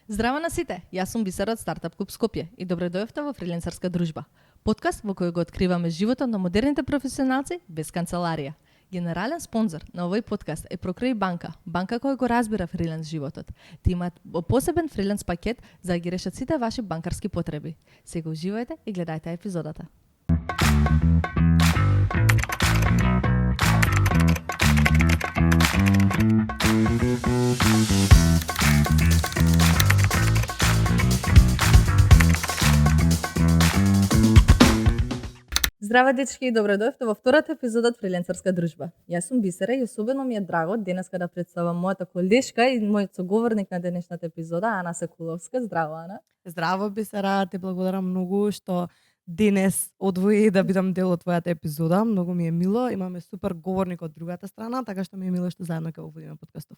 Здраво на сите, јас сум Бисера од Стартап Клуб Скопје и добре дојавте во Фрилансерска дружба. Подкаст во кој го откриваме животот на модерните професионалци без канцеларија. Генерален спонзор на овој подкаст е Прокреј банка, банка која го разбира фриленс животот. Ти имаат посебен фриленс пакет за да ги решат сите ваши банкарски потреби. Сега уживајте и гледајте епизодата. Здраво дечки и добре дојавте во втората епизода од Фриленсерска дружба. Јас сум Бисера и особено ми е драго денеска да представам мојата колешка и мојот соговорник на денешната епизода, Ана Секуловска. Здраво, Ана. Здраво, Бисера, те благодарам многу што денес одвои да бидам дел од твојата епизода. Многу ми е мило, имаме супер говорник од другата страна, така што ми е мило што заедно ќе го водиме подкастов.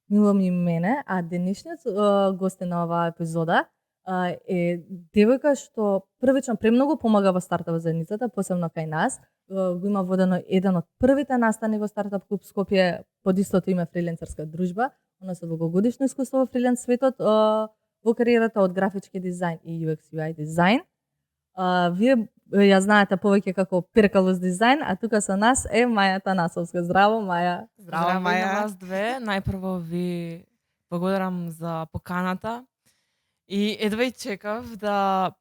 Мило ми мене, а денешниот госте на оваа епизода е девојка што првично премногу помага во стартап заедницата, посебно кај нас. Го има водено еден од првите настани во Стартап Клуб Скопје под истото име Фриленсерска дружба. Она со долгогодишно искуство во фриленс светот во кариерата од графички дизајн и UX UI дизајн. Вие ја знаете повеќе како Перкалус дизајн, а тука со нас е Маја Танасовска. Здраво, Маја. Здраво, Маја. На нас две. Најпрво ви благодарам за поканата. И едва и чекав да,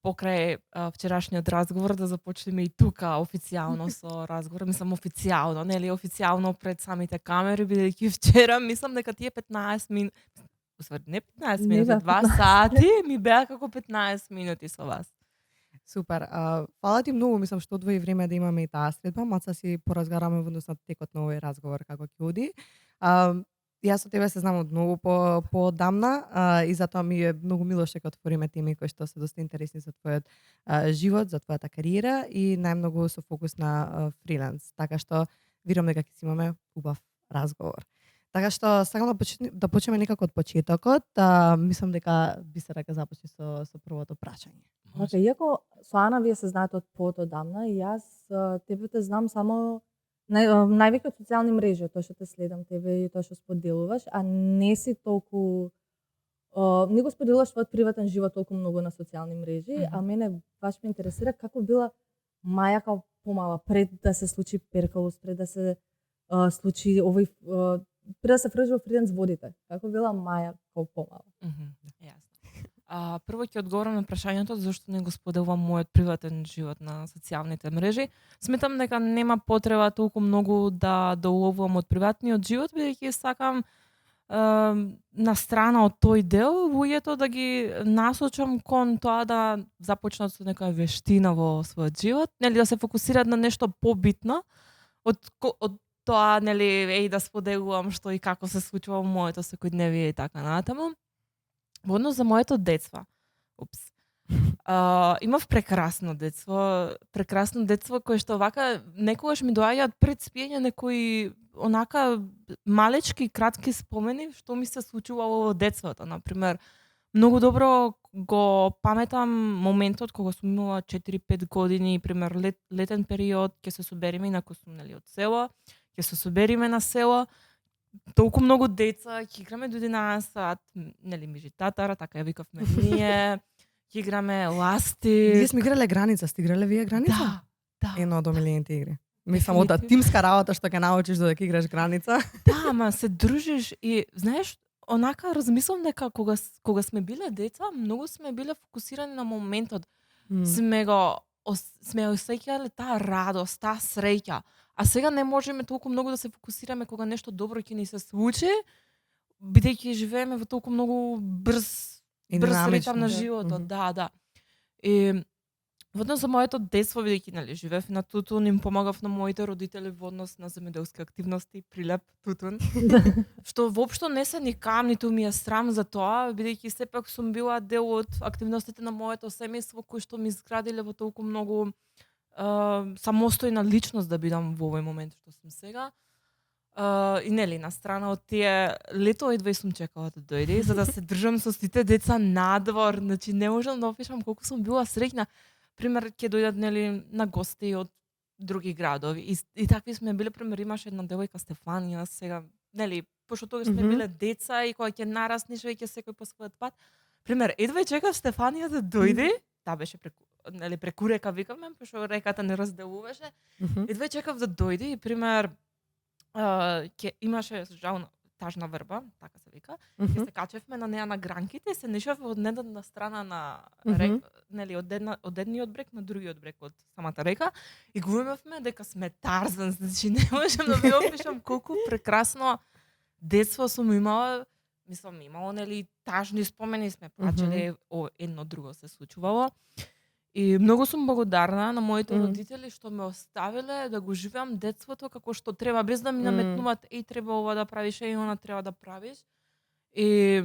покрај вчерашниот разговор да започнеме и тука официјално со разговор. Мислам официјално, официјално пред самите камери, бидејќи вчера мислам дека тие 15 минути, не 15 минути, 2 сати ми беа како 15 минути со вас. Супер. Фала ти многу, мислам што одвои време да имаме и таа средба, маца си поразгараме во однос на текот на овој разговор како ќе оди. Јас со тебе се знам од многу поодамна и затоа ми е многу мило што ќе отвориме теми кои што се доста интересни за твојот живот, за твојата кариера и најмногу со фокус на фриленс. Така што верувам дека ќе си имаме убав разговор. Така што сакам да почнеме некако од почетокот. Мислам дека Бисера ќе започне со првото прашање. Така, иако со Ана вие се знаете од поодамна, и јас тебе те знам само највеќе од социјални мрежи, тоа што те следам тебе и тоа што споделуваш, а не си толку не го споделуваш твојот приватен живот толку многу на социјални мрежи, а мене баш ме интересира како била Маја како помала пред да се случи Перкалус, пред да се случи овој пред да се вржи во фриленс водите. Како била Маја како помала? Јасно. Прво ќе одговорам на прашањето зашто не го споделувам мојот приватен живот на социјалните мрежи. Сметам дека нема потреба толку многу да уловувам од приватниот живот, бидејќи сакам на страна од тој дел луѓето да ги насочам кон тоа да започнат со некоја вештина во својот живот, да се фокусираат на нешто побитно од тоа, да споделувам што и како се случува во моето секојдневие и така натаму. Во однос за моето детство. Имав прекрасно детство кое што вака некогаш ми доаѓаат пред спиење некои онака малечки кратки спомени што ми се случувало во детството. Например, многу добро го паметам моментот кога сум имала 4-5 години, пример летен период, ќе се собериме, инаку сум од село, ќе се собериме на село. Толку многу деца, ќе играме до 11 сат, мижи татара, така ја викавме ние, ќе играме ласти. Вие сме играле граница, сте играле вие граница? Да. Едно од омилените игри. Мислам од тимска работа што ќе научиш додека играш граница. Да, ама се дружиш и знаеш, онака размислам дека кога сме биле деца, многу сме биле фокусирани на моментот. Сме осеќале таа радост, таа среќа. А сега не можеме толку многу да се фокусираме кога нешто добро ќе ни се случи, бидејќи живееме во толку многу брз ритм на животот. Да. И во однос за моето детство, бидејќи живеев на Тутун, им помагав на моите родители во однос на земјоделски активности, прилеп Тутун. Што воопшто не се ни кам, ниту ми е срам за тоа, бидејќи сепак сум била дел од активностите на моето семејство кои што ми изградиле во толку многу самостојна личност да бидам во овој момент што сум сега. И на страна од тие лето едва сум чекала да дојде за да се држам со сите деца надвор, значи не можам да опишам колку сум била среќна. Пример ќе дојдат на гости од други градови и такви сме биле, пример имаше една девојка Стефанија, сега пошто тогаш сме биле деца и кога ќе нараснеш веќе секој по својот пат. Пример, едва чекав Стефанија да дојде, таа беше преку река викаме, пошто реката не разделуваше. Едва чекав да дојде и пример ќе имаше жално тажна врба, така се вика. И се качевме на неа на гранките и се нешав од едната страна на река, нели од едниот брег на другиот брег од самата река и го имавме дека сме Тарзан, значи не можам да ви опишам колку прекрасно детство сум имала. Мислам, имало нели тажни спомени, сме плачеле, едно друго се случувало. И многу сум благодарна на моите родители што ме оставиле да го живеам детството како што треба, без да ми наметнуваат треба ова да правиш, она треба да правиш. И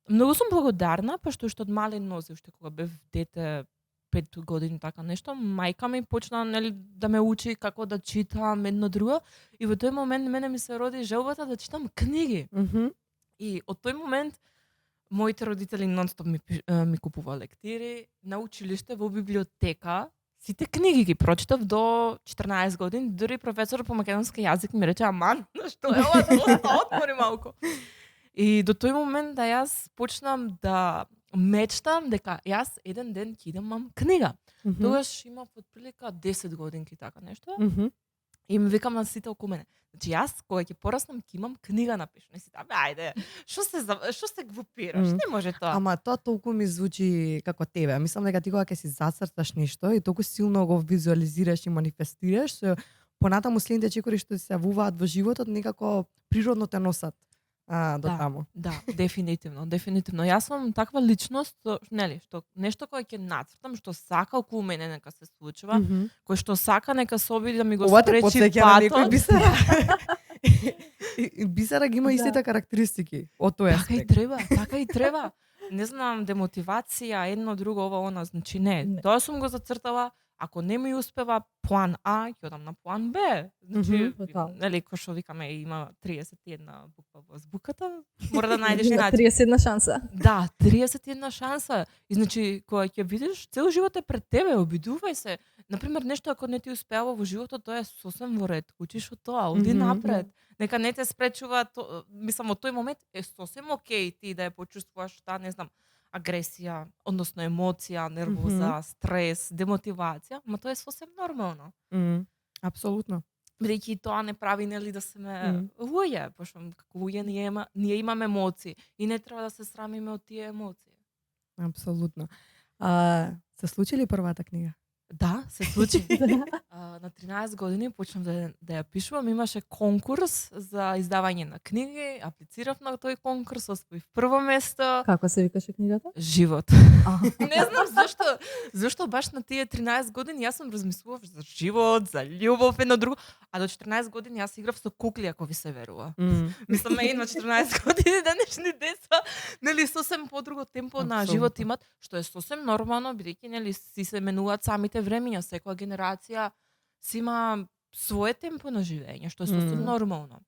многу сум благодарна, пошто уште од мален нозе, уште кога бев дете 5 години така нешто, мајка ми почна нели да ме учи како да читам едно друго и во тој момент мене ми се роди желбата да читам книги. И од тој момент моите родители нонстоп ми купува лектири, на училиште во библиотека, сите книги ги прочитав до 14 години, дури професор по македонски јазик ми рече: "Аман, што е ова, доста отмори малку." И до тој момент да јас почнам да мечтам дека јас еден ден ќе имам книга. Тогаш имав отприлика 10 годинки така нешто. И ми викам на сите околу мене. Значи јас кога ќе пораснам ќе имам книга напишана. И сите, ајде, што се глупираш? Не може тоа. Ама тоа толку ми звучи како тебе. Мислам дека ти кога ќе си зацрташ нешто и толку силно го визуализираш и манифестираш, со понатаму следните чекори што се јавуваат во животот некако природно те носат до таму. Да, дефинитивно. Јас сум таква личност, нели, што нешто кое ќе нацртам, што сака околу мене нека се случува, кој што сака нека се обиди да ми го спречи патот. Бисера. Бисера ги има истите карактеристики од тој аспект. Така и треба. Не знам, демотивација, едно друго, ова, она, значи не. Тоа сум го зацртала. Ако не ми успева план А, ќе одам на план Б. Значи, нели, кој што викаме, има 31 буква во азбуката, мора да најдеш начин. 31 шанса. Да, 31 шанса. И значи, кога ќе видиш, цел живот е пред тебе, обидувај се. Например, нешто ако не ти успеава во животот, тоа е сосем во ред. Учиш од тоа, оди напред. Нека не те спречува, мислам, од тој момент е сосем окей ти да ја почувствуваш таа, не знам, агресија, односно емоција, нервоза, стрес, демотивација, ама тоа е сосем нормално. Апсолутно. Бидејќи тоа не прави нели да сме луѓе, пошто како луѓе ние имаме емоции и не треба да се срамиме од тие емоции. Апсолутно. Се случи ли првата книга? Да, се случи. На 13 години почнав да ја пишувам, имаше конкурс за издавање на книги, аплицирав на тој конкурс, освоив прво место. Како се викаше книгата? Живот. Не знам зашто баш на тие 13 години јас сум размислував за живот, за љубов, едно друго, а до 14 години јас играв со кукли, ако ви се верува. Мислам, на 14 години денешни деца, нели сосем подруго темпо на живот имат, што е сосем нормално, бидејќи нели си се менуваат самите времиња, секоја генерација си има свое темпо на живење, што е сосем нормално.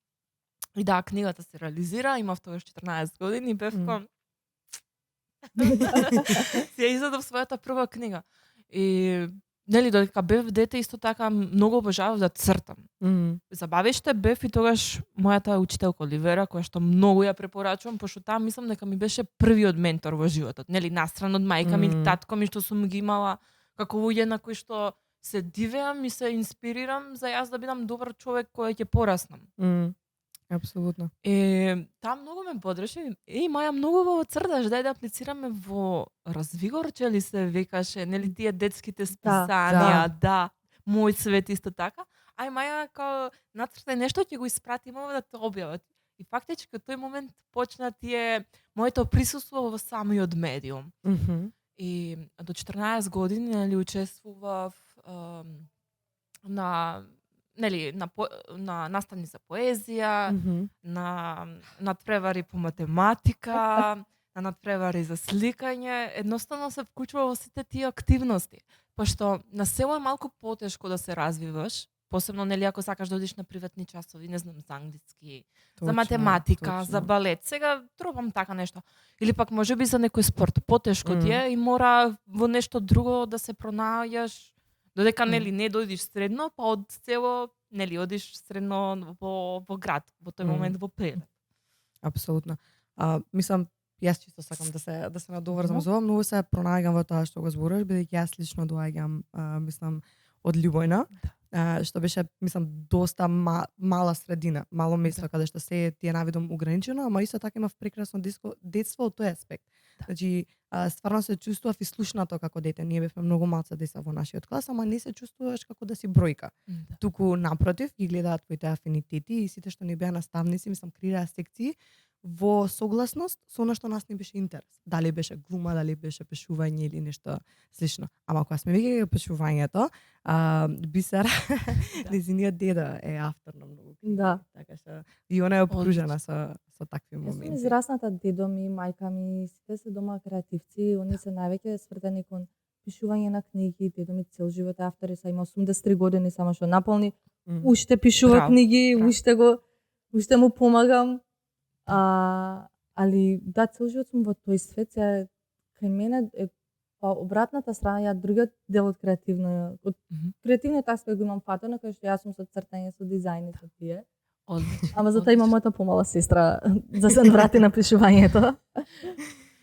И да, книгата се реализира, имав тогаш 14 години и бев кон си ја издадов својата прва книга. И нели додека бев дете исто така многу обожавав да цртам. Забавиште бев и тогаш мојата учителка Оливера, која што многу ја препорачувам, пошто таа мислам дека ми беше првиот ментор во животот. Нели настран од мајка ми, татко ми што сум ги имала како луѓе на кои што се дивеам и се инспирирам за јас да бидам добар човек кој ќе пораснам. Апсолутно. Таа многу ме подржи. Маја многу во црташ, дај да аплицираме во Развигорче ли се викаше, нели тие детските списанија, да. Мој свет исто така. Маја као нацртај нешто ќе го испратиме да те објават. И фактички од тој момент почна моето присуство во самиот медиум. И до 14 години нели учествував на наставни за поезија, на надпревари по математика, на надпревари за сликање, едноставно се вклучува во сите тие активности. Пошто на село е малку потешко да се развиваш, посебно нели ако сакаш да одиш на приватни часови, не знам, за англиски, за математика, за балет. Сега тробам така нешто. Или пак можеби за некој спорт. Потешко ти е и мора во нешто друго да се пронајдеш. Додека нели не дојдиш средно, па од село нели одиш средно во град, во тој момент во Прилеп. Апсолутно. Мислам, јас чисто сакам да се надоврзам Мгм. за ова, многу се пронајгам во тоа што го зборуваш, бидејќи јас лично доаѓам, мислам, од Љубојна, што беше, мислам, доста мала средина, мало место Да. каде што се ти е навидом ограничено, ама исто така имав прекрасно детство од тој аспект. Да. Значи, стварно се чувствував и слушнато како дете. Ние бевме многу малце деца во нашиот клас, ама не се чувствуваш како да си бројка. Да. Туку напротив ги гледаат твоите афинитети и сите што ни беа наставници, мислам, креираа секции во согласност со она што нас не беше интерес. Дали беше глума, дали беше пешување или нешто слично. Ама кога сме веќе пешувањето, Бисера, незиниот дедо е автор на многу книги. Да. Така што и она е обкружена со такви Јас сум моменти. израсната, дедо ми, мајка ми, сите се дома креативци, они се највеќе свртени кон пишување на книги, дедо ми цел живот е автор, са има 83 години, само што наполни, уште пишува Браво, книги, браво. уште му помагам. Али да, цел живот сум во тој свет, се кај мене е па обратната страна, ја другиот дел од креативниот аспект го имам фатено, кај што јас сум со цртање, со дизајн и со тие. Одлично. Ама затоа има мојата помала сестра за се врати на пишувањето.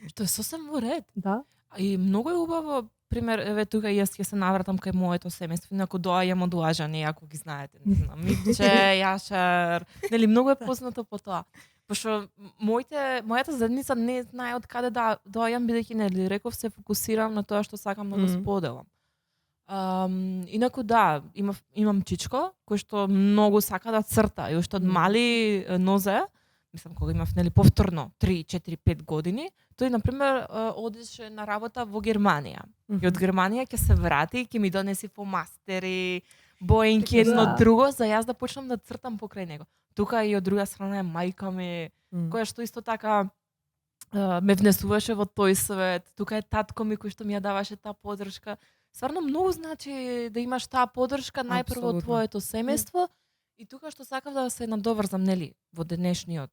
Што е сосем во ред. Да. И многу е убаво, пример, еве тука јас ќе се навратам кај моето семејство, инаку доаѓам од Лажани, ако ги знаете, не знам, Митче, Јашар, нели многу е познато по тоа. Пошто мојата заедница не знае од каде да доаѓам, бидејќи нели реков се фокусирам на тоа што сакам да го споделам. Инаку да, имам чичко кој што многу сака да црта и уште од мали нозе, мислам кога имав нели повторно 3, 4, 5 години, тој на пример одеше на работа во Германија. И од Германија ќе се врати и ќе ми донеси фломастери, боенки едно друго за јас да почнам да цртам покрај него. Тука и од друга страна е мајка ми, која што исто така ме внесуваше во тој свет. Тука е татко ми кој што ми ја даваше таа поддршка. Стварно многу значи да имаш таа поддршка најпрво од твоето семејство и тука што сакав да се надоврзам нели во денешниот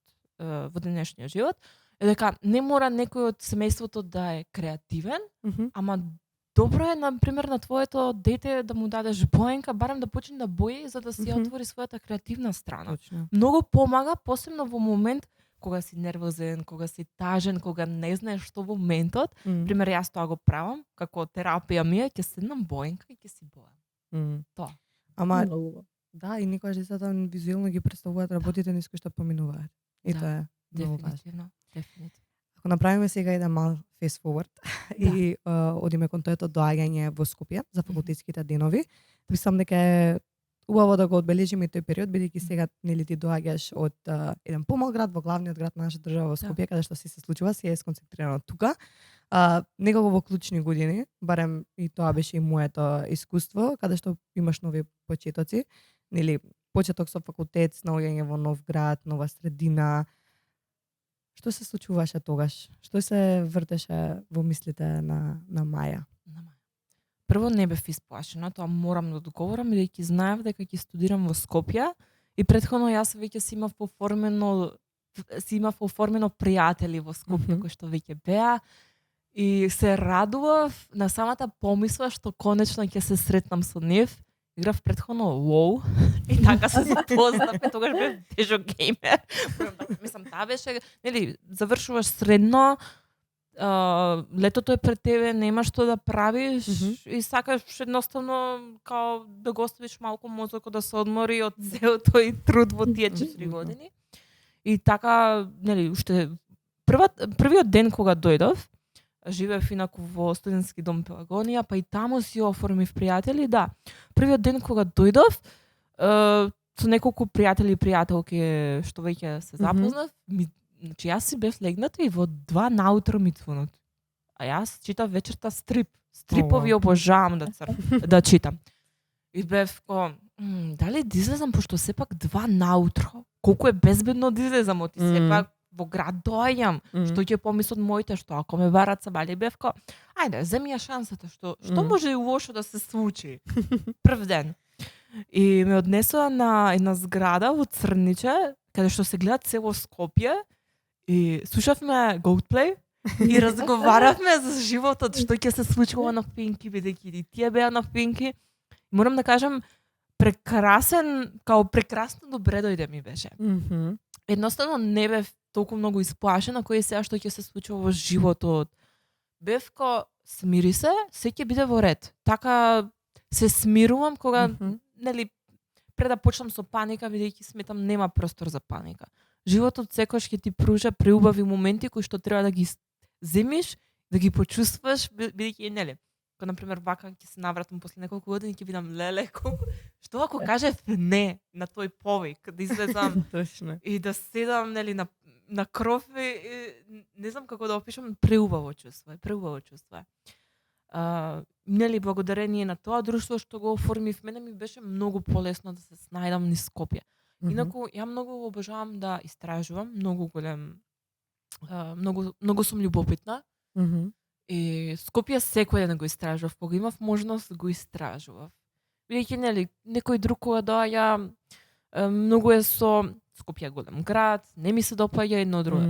живот е дека не мора некој од семејството да е креативен, ама добро е на пример на твоето дете да му дадеш боенка, барем да почне да бои за да си отвори својата креативна страна. Точно. Многу помага, посебно во момент кога си нервозен, кога си тажен, кога не знаеш што во моментот. Пример, јас тоа го правам, како терапија ми е, ќе седнам боенка и ќе си бојам. Тоа. Ама, да, и никогаш децата визуелно ги представуваат работите низ кои што поминуваат. И тоа е многу важно. Дефинитивно. Ако направиме сега еден мал fast forward и одиме кон тоето доаѓање во Скопје за факултетските денови, мислам дека е убаво да го одбележиме тој период, бидејќи сега нели ти доаѓаш од еден помал град во главниот град на нашата држава во Скопје, каде што се случува, се е сконцентрирано тука. Некако во клучни години, барем и тоа беше и моето искуство, каде што имаш нови почетоци, нели почеток со факултет, наоѓање во нов град, нова средина. Што се случуваше тогаш? Што се вртеше во мислите на Маја? Прво не бев исплашена, тоа морам да одговорам, бидејќи знаев дека ќе студирам во Скопје и претходно јас веќе си имав оформено пријатели во Скопје кои што веќе беа и се радував на самата помисла што конечно ќе се сретнам со нив. Играв претходно WoW и така се запознавме, тогаш бев тежо геймер. Мислам, таа беше, нели, завршуваш средно, летото е пред тебе, нема што да правиш и сакаш едноставно као да го оставиш малку мозокот да се одмори од цел тој труд во тие 4 години. И така, нели, уште првиот ден кога дојдов, живеев инаку во студентски дом Пелагонија, па и таму си оформив пријатели, да. Првиот ден кога дојдов, со неколку пријатели и пријателки што веќе се запознав, значи јас си бев легната и во 2 наутро ми цунат. А јас читав вечерта стрипови обожавам да читам. И бев дали да излезам, пошто сепак 2 наутро, колку е безбедно да излезам, оти сепак во град доаѓам, што ќе помислат моите, што ако ме барат сабали бевко, ајде, земи ја шансата, што може и лошо да се случи. Прв ден. И ме однесоа на една зграда во Црниче, каде што се гледа цело Скопје, и слушавме Goldplay и разговаравме за животот, што ќе се случува на Пинки, бидејќи и тие беа на Пинки. Морам да кажам, прекрасно добре дојде ми беше. Едноставно не бев толку многу исплашена кој е сега што ќе се случува во животот. Бевко, смири се, се ќе биде во ред. Така се смирувам кога нели пред да почнам со паника, бидејќи сметам нема простор за паника. Животот секогаш ќе ти пружа преубави моменти кои што треба да ги земиш, да ги почувствуваш, бидејќи нели. Кога на пример вака ќе се навратам после неколку години ќе видам леле колку што ако кажев не на тој повик, да излезам Точно. и да седам нели на кров и не знам како да опишам, преубаво чувство. Нели благодарение на тоа друштво што го оформив, мене ми беше многу полесно да се снајдам низ Скопје. Инаку ја многу обожавам да истражувам, многу голем многу сум љубопитна. И Скопје секој ден го истражував, кога имав можност го истражував. Бидејќи нели некој друг кога доаѓа многу е со Скопје е голем град, не ми се допаѓа едно друго.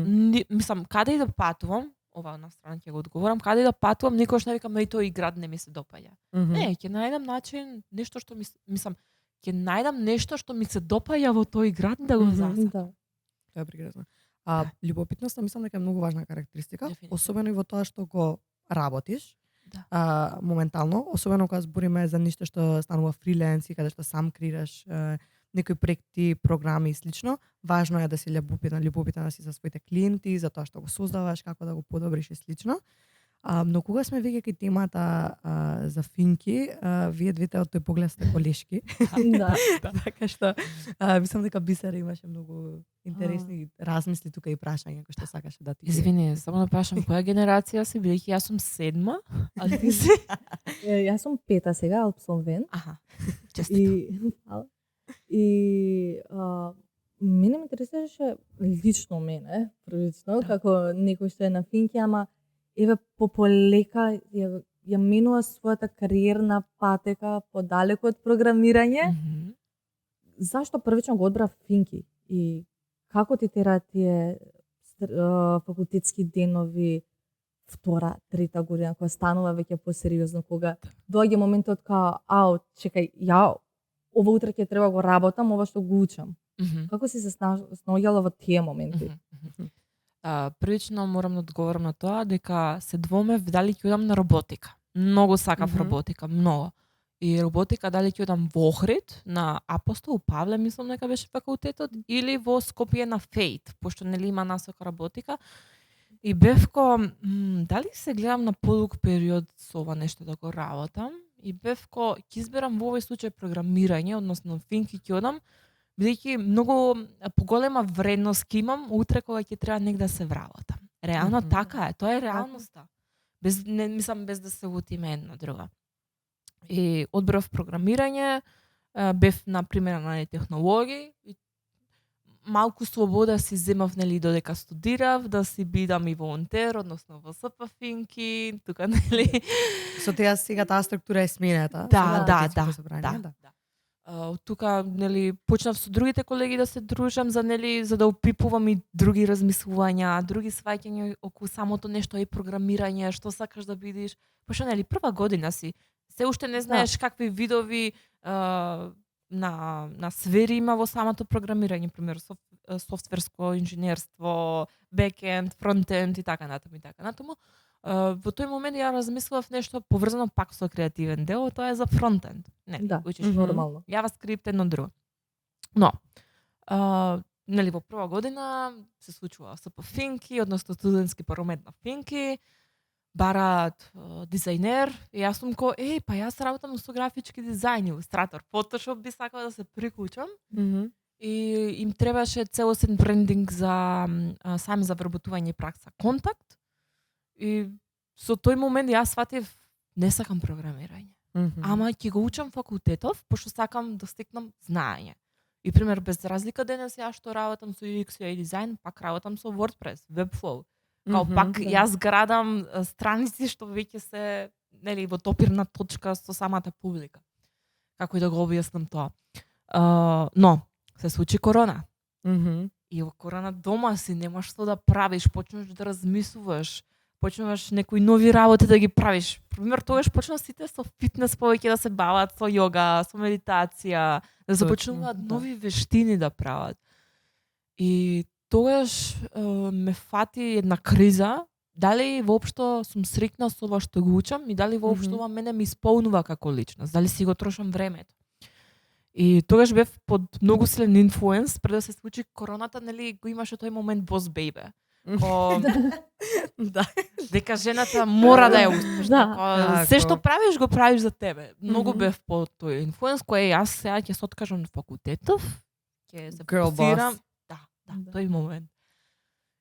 Мислам каде и да патувам, ова на страна ќе го одговорам, каде и да патувам, никош не викам тој град не ми се допаѓа. Не, ќе најдам начин, нешто што мислам, ќе најдам нешто што ми се допаѓа во тој град да го засакам. Тоа е прекрасно. Љубопитноста мислам дека е многу важна карактеристика, Дефинитивно. особено и во тоа што го работиш. Да. Моментално, особено кога збориме за ништо што станува фриленс и каде што сам креираш некои проекти, програми и слично, важно е да си љубопитен да си за своите клиенти, за тоа што го создаваш, како да го подобриш и слично. Но кога сме веќе кај темата за финки, вие двете од тој поглед сте колешки. Да. Така што мислам дека Бисера имаше многу интересни размисли тука и прашања кои што сакаше да ти. Извини, само да прашам која генерација си, бидејќи јас сум 7, а ти си? Јас сум 5 сега, абсолвент. Аха. Честито. И мене ме интересираше лично мене, првично, како некој што е на финки, ама еве пополека ја минува својата кариерна патека подалеку од програмирање. Зашто првично го одбрав финки и како ти тера тие факултетски денови, втора, трета година, кога станува веќе посериозно, кога доаѓа моментот као, чекај, ја ова утре ќе треба го работам, ова што го учам. Како си се снаоѓала во тие моменти? Првично морам да одговорам на тоа дека се двомев дали ќе одам на роботика. Многу сакав роботика, многу. И роботика дали ќе одам во Охрид на Апостол Павле, мислам дека беше факултетот, или во Скопје на Фейт, пошто нели има насока роботика. И бевко, дали се гледам на подуг период со ова нешто да го работам, и бевко ќе изберам во овој случај програмирање, односно финки ќе одам, бидејќи многу поголема вредност ќе имам утре кога ќе треба негде да се вработам. Реално така е, тоа е реалноста. Без да се лутиме една друга. И одбрав програмирање, бев на пример на технологии и малку слобода си земав нели додека студирав, да си бидам и волонтер, односно во СП Финки, тука нели. Со теја сега таа структура е сменета. Да. Тука нели почнав со другите колеги да се дружам за да опипувам и други размислувања, други сваќања околу самото нешто и програмирање, што сакаш да бидиш. Пошто нели прва година си, се уште не знаеш какви видови на сфери има во самото програмирање, пример софтверско инженерство, бекенд, фронтенд и така натаму. Во тој момент ја размислував нешто поврзано пак со креативен дел, тоа е за фронтенд. Учиш нормално. JavaScript едно друго. Но, нели во прва година се случува СП Финки, односно студентски парламент на Финки, бараат дизајнер, и јас сум па јас работам со графички дизајн, илустратор, Photoshop би сакала да се приклучам. И им требаше целосен брендинг за сами за вработување и пракса контакт. И со тој момент јас сватив не сакам програмирање. Ама ќе го учам факултетов, пошто сакам да стекнам знаење. И пример без разлика денес јас што работам со UX и дизајн, пак работам со WordPress, Webflow. Пак јас градам страници што веќе се нели во топирна точка со самата публика. Како и да го објаснам тоа. Но се случи корона. И во корона дома си немаш што да правиш, почнеш да размислуваш, почнуваш некои нови работи да ги правиш. Пример, тогаш почна сите со фитнес повеќе да се бават, со јога, со медитација, да започнуваат нови вештини да прават. И тогаш ме фати една криза, дали воопшто сум среќна со ова што го учам и дали воопшто ова мене ми исполнува како личност, дали си го трошам времето. И тогаш бев под многу силен инфлуенс, пред да се случи короната, нели го имаше тој момент boss baby. Да. Дека жената мора да е успешна. Да. Се што правиш, го правиш за тебе. Многу бев под тој инфлуенс, кој јас сега ќе се откажам на факултетов, ќе се Girl фокусирам. boss. Да, тој момент.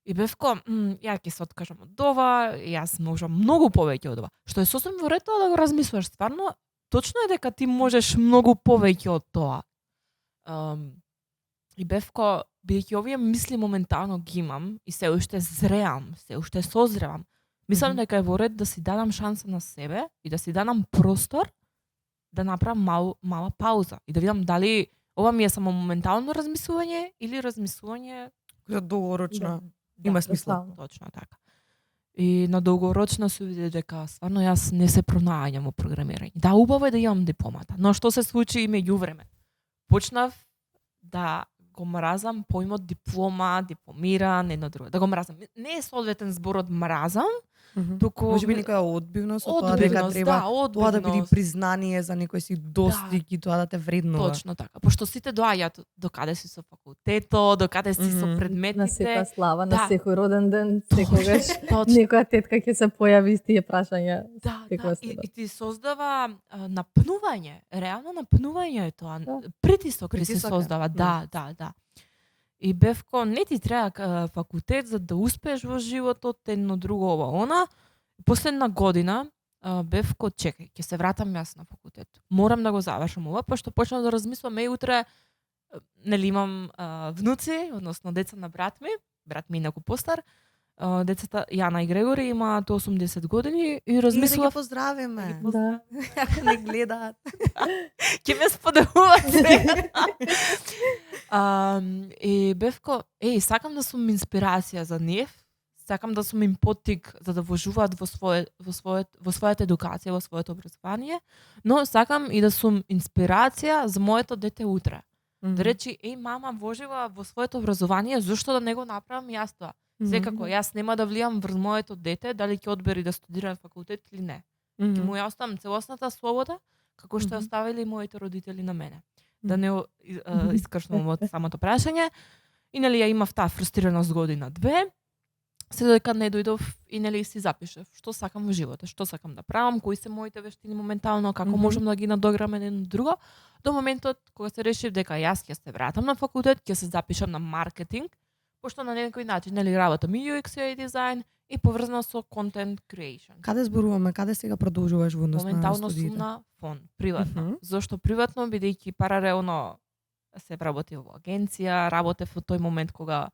И бев ја ќе се откажам од ова, јас можам многу повеќе од ова. Што е сосем во ред да го размислуваш стварно, точно е дека ти можеш многу повеќе од тоа. И бев бидејќи овие мисли моментално ги имам и се уште зреам, се уште созревам. Мислам дека е во ред да си дадам шанса на себе и да си дадам простор да направам мала пауза и да видам дали ова ми е само моментално размислување или размислување Која долгорочно има смисла. Точно така. И на долгорочно се види дека стварно јас не се пронаоѓам во програмирање. Да, убаво е да имам дипломата, но што се случи меѓувреме? Почнав да го мразам поимот диплома, дипломиран, едно друго. Да го мразам. Не е соодветен зборот мразам, туку Можеби некоја одбивност од тоа дека треба тоа да биде признание за некој си достиг и тоа да те вреднува. Точно така. Пошто сите доаѓаат до каде си со факултетот, до каде си со предметите. На секоја слава, на Да. секој роден ден, секогаш Точно. некоја тетка ќе се појави с тие прашања. Да, секоја и среда. ти создава напнување, реално напнување е тоа. Да. Притисок ти се Притисок е. создава, да. И бевко, не ти треба факултет за да успееш во животот, едно друго ова она. Последна година бевко, чекај, ќе се вратам јас на факултет. Морам да го завршам ова, пошто почнав да размислам, утре нели имам внуци, односно деца на брат ми е инаку постар. Децата Јана и Грегори имаат 80 години и Да ги размислав поздравиме. Да. Ако не гледаат. ќе ме споделуваат сега. И бевко, сакам да сум инспирација за нив, сакам да сум им поттик за да вложуваат во својата едукација, во своето образование, но сакам и да сум инспирација за моето дете утре. Да речи, мама вложила во своето образование, зошто да не го направам јас тоа? Секако, јас нема да влијам врз моето дете, дали ќе одбери да студира на факултет или не. Ќе му ја оставам целосната слобода, како што ја оставили моите родители на мене. Да не искршнувам од самото прашање. И нели ја имав таа фрустрираност година 2, се додека не дојдов и нели си запишав што сакам во животот, што сакам да правам, кои се моите вештини моментално, како можам да ги надограм едно друго, до моментот кога се решив дека јас ќе се вратам на факултет, ќе се запишам на маркетинг, пошто на некој начин нели работам и UX и дизајн и поврзано со content creation. Каде зборуваме, каде сега продолжуваш во однос на Моментално студиите? сум на фон, приватно. Зошто приватно? Бидејќи паралелно се работи во агенција, работев во тој момент кога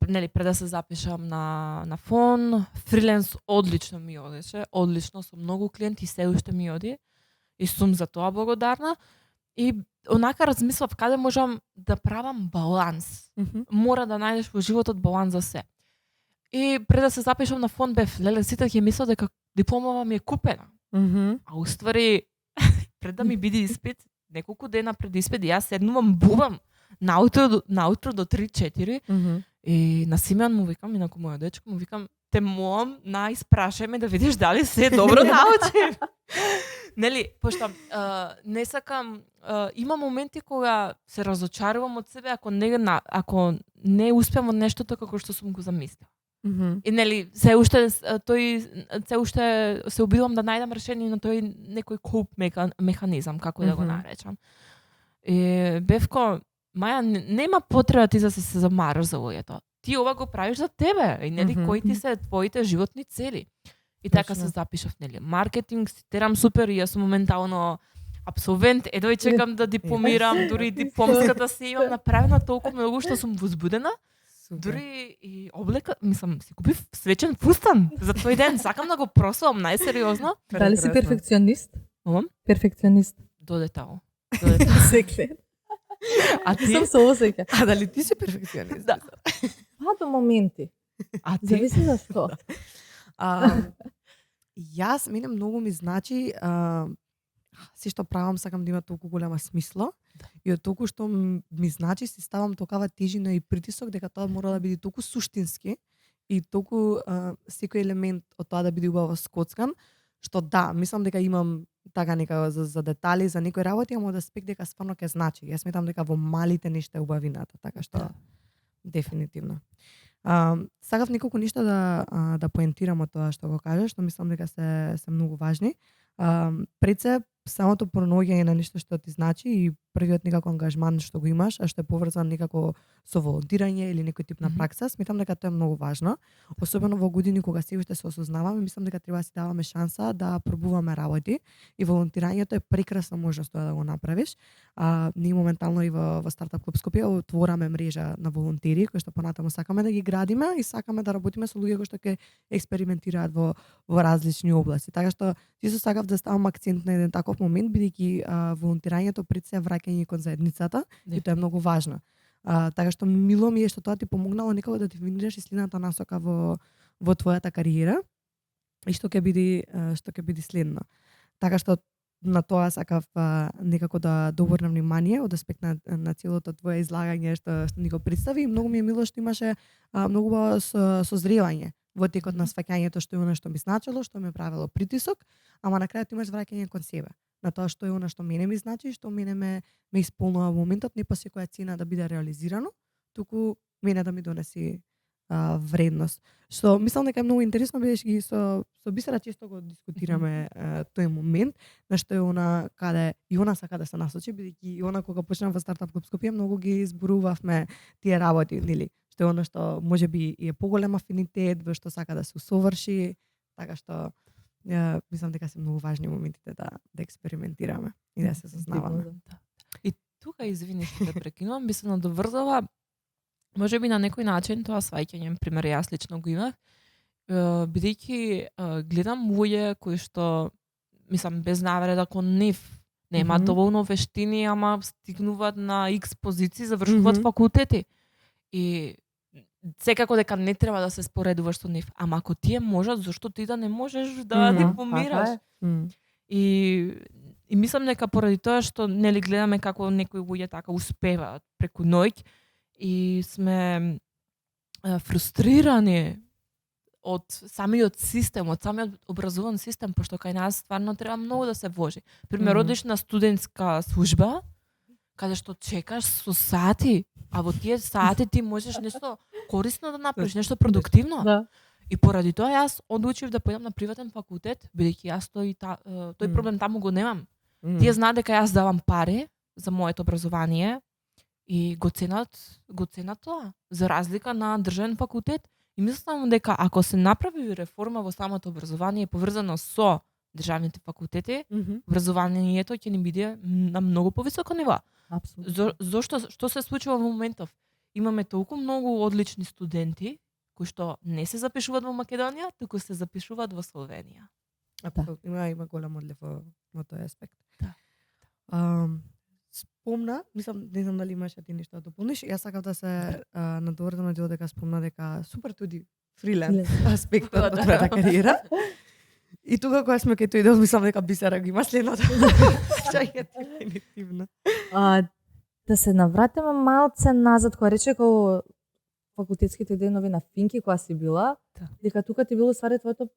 нели пред да се запишам на фон, фриленс одлично ми одеше, одлично, со многу клиенти се уште ми оди и сум за тоа благодарна. И онака размислав каде можам да правам баланс. Мора да најдеш во животот баланс за се. И пред да се запишам на фон бев, леле, сите ќе мислат дека дипломава ми е купена. А уствари, пред да ми биде испит, неколку дена пред испит, јас седнувам, бубам на утро до 3-4 и на Симеон му викам, и на моја дечко му викам, те молам, испрашај ме да видиш дали се добро научив. Нели, пошто не сакам, има моменти кога се разочарувам од себе ако не успеам од нештото како што сум го замислила. И нели се уште се обидувам да најдам решение на тој некој коуп механизам, како да го наречам. И бевко, Маја, нема потреба ти да се замараш за луѓето. Ти ова го правиш за тебе и нели кои ти се твоите животни цели. И така се запишав, нели, маркетинг, цитирам супер, јас сум моментално абсолвент, едој чекам да дипломирам, дури дипломската си имам направена толку многу што сум возбудена. Дури и облека, мислам, си купив свечен фустан за тој ден, сакам да го просувам најсериозно. Дали си перфекционист? Перфекционист. До детал. Се гледа. А ти? Сум се осеќа. А дали ти си перфекционист? Да. До моменти. А ти? Зависи за што. Јас, мене многу ми значи се што правам сакам да има толку голема смисла и од толку што ми значи си ставам токава тежина и притисок дека тоа мора да биде толку суштински и толку секој елемент од тоа да биде убаво скоцкан, што да, мислам дека имам така нека за детали, за некои работи, ама од аспект дека стварно ќе значи. Јас сметам дека во малите нешта е убавината, така што дефинитивно. Сакав неколку нешта да поентирам од тоа што го кажеш, што мислам дека се многу важни. Пред се самото пронаоѓање на нешто што ти значи и првиот некако ангажман што го имаш, а што е поврзан некако со волонтирање или некој тип на пракса, сметам дека тоа е многу важно, особено во години кога се уште се осознаваме, мислам дека треба да си даваме шанса да пробуваме работи и волонтирањето е прекрасна можност тоа да го направиш. Ние моментално и во Стартап Клуб Скопје отвораме мрежа на волонтери кои што понатаму сакаме да ги градиме и сакаме да работиме со луѓе кои што ќе експериментираат во различни области. Така што чисто сакав да ставам акцент на еден таков момент, бидејќи волонтирањето пред се враќање кон заедницата и тоа е многу важно. Така што мило ми е што тоа ти помогнало некако да дефинираш и следната насока во твојата кариера и што ќе биде следно. Така што на тоа сакав некако да обрнам внимание од аспект на целото твое излагање што ни го представи и многу ми е мило што имаше многу созревање во текот на сваќањето што е она што ми значило, што ме правело притисок, ама на крајот имаш враќање кон себе. На тоа што е она што мене ми значи, што мене ме исполнува во моментот, не по секоја цена да биде реализирано, туку мене да ми донеси вредност. Што мислам дека е многу интересно, бидејќи со Бисера често го дискутираме тој момент, на што е она каде и она сака да се насочи, бидејќи и она кога почнав во Стартап Клуб Скопје многу ги зборувавме тие работи, нели? Што е она што можеби и е поголем афинитет, во што сака да се усоврши, така што мислам дека се многу важни моментите да експериментираме и да се сознаваме. И тука, извини што те прекинувам, би се надоврзала можеби на некој начин тоа сваќање, пример јас лично го имав, бидејќи гледам луѓе кои што мислам без навреда кон нив нема доволно вештини, ама стигнуваат на X позиции, завршуваат факултети. И секако дека не треба да се споредуваш со нив, ама ако тие можат, зашто ти да не можеш да дипломираш? И мислам дека поради тоа што нели гледаме како некои луѓе така успеваат преку ноќ и сме фрустрирани од самиот систем, од самиот образован систем, пошто кај нас стварно треба многу да се вложи. Пример, одиш на студентска служба, каде што чекаш со сати, а во тие сати ти можеш нешто корисно да направиш, нешто продуктивно. Да. И поради тоа јас одлучив да појдам на приватен факултет, бидејќи јас тој проблем таму го немам. Тие знаат дека јас давам пари за моето образование и го ценат тоа, за разлика на државен факултет. И мислам дека ако се направи реформа во самото образование поврзано со државните факултети, образованието ќе ни биде на многу повисоко ниво. Апсолутно. Зошто што се случува во моментов? Имаме толку многу одлични студенти кои што не се запишуваат во Македонија, туку се запишуваат во Словенија. Апсолутно, има голем одлив во тој аспект. Да. Спомна, мислам, не знам дали имаш ти нешто да дополниш, јас сакав да се надоврзам на тоа дека спомна дека супер туди фриленс аспектот од твојата кариера. И тука кога сме кај тој дел, мислам дека Бисера го има следното. Што е дефинитивно. Да се навратиме малце назад, кога рече како факултетските денови на Финки, кога си била, дека тука ти било ствари твоето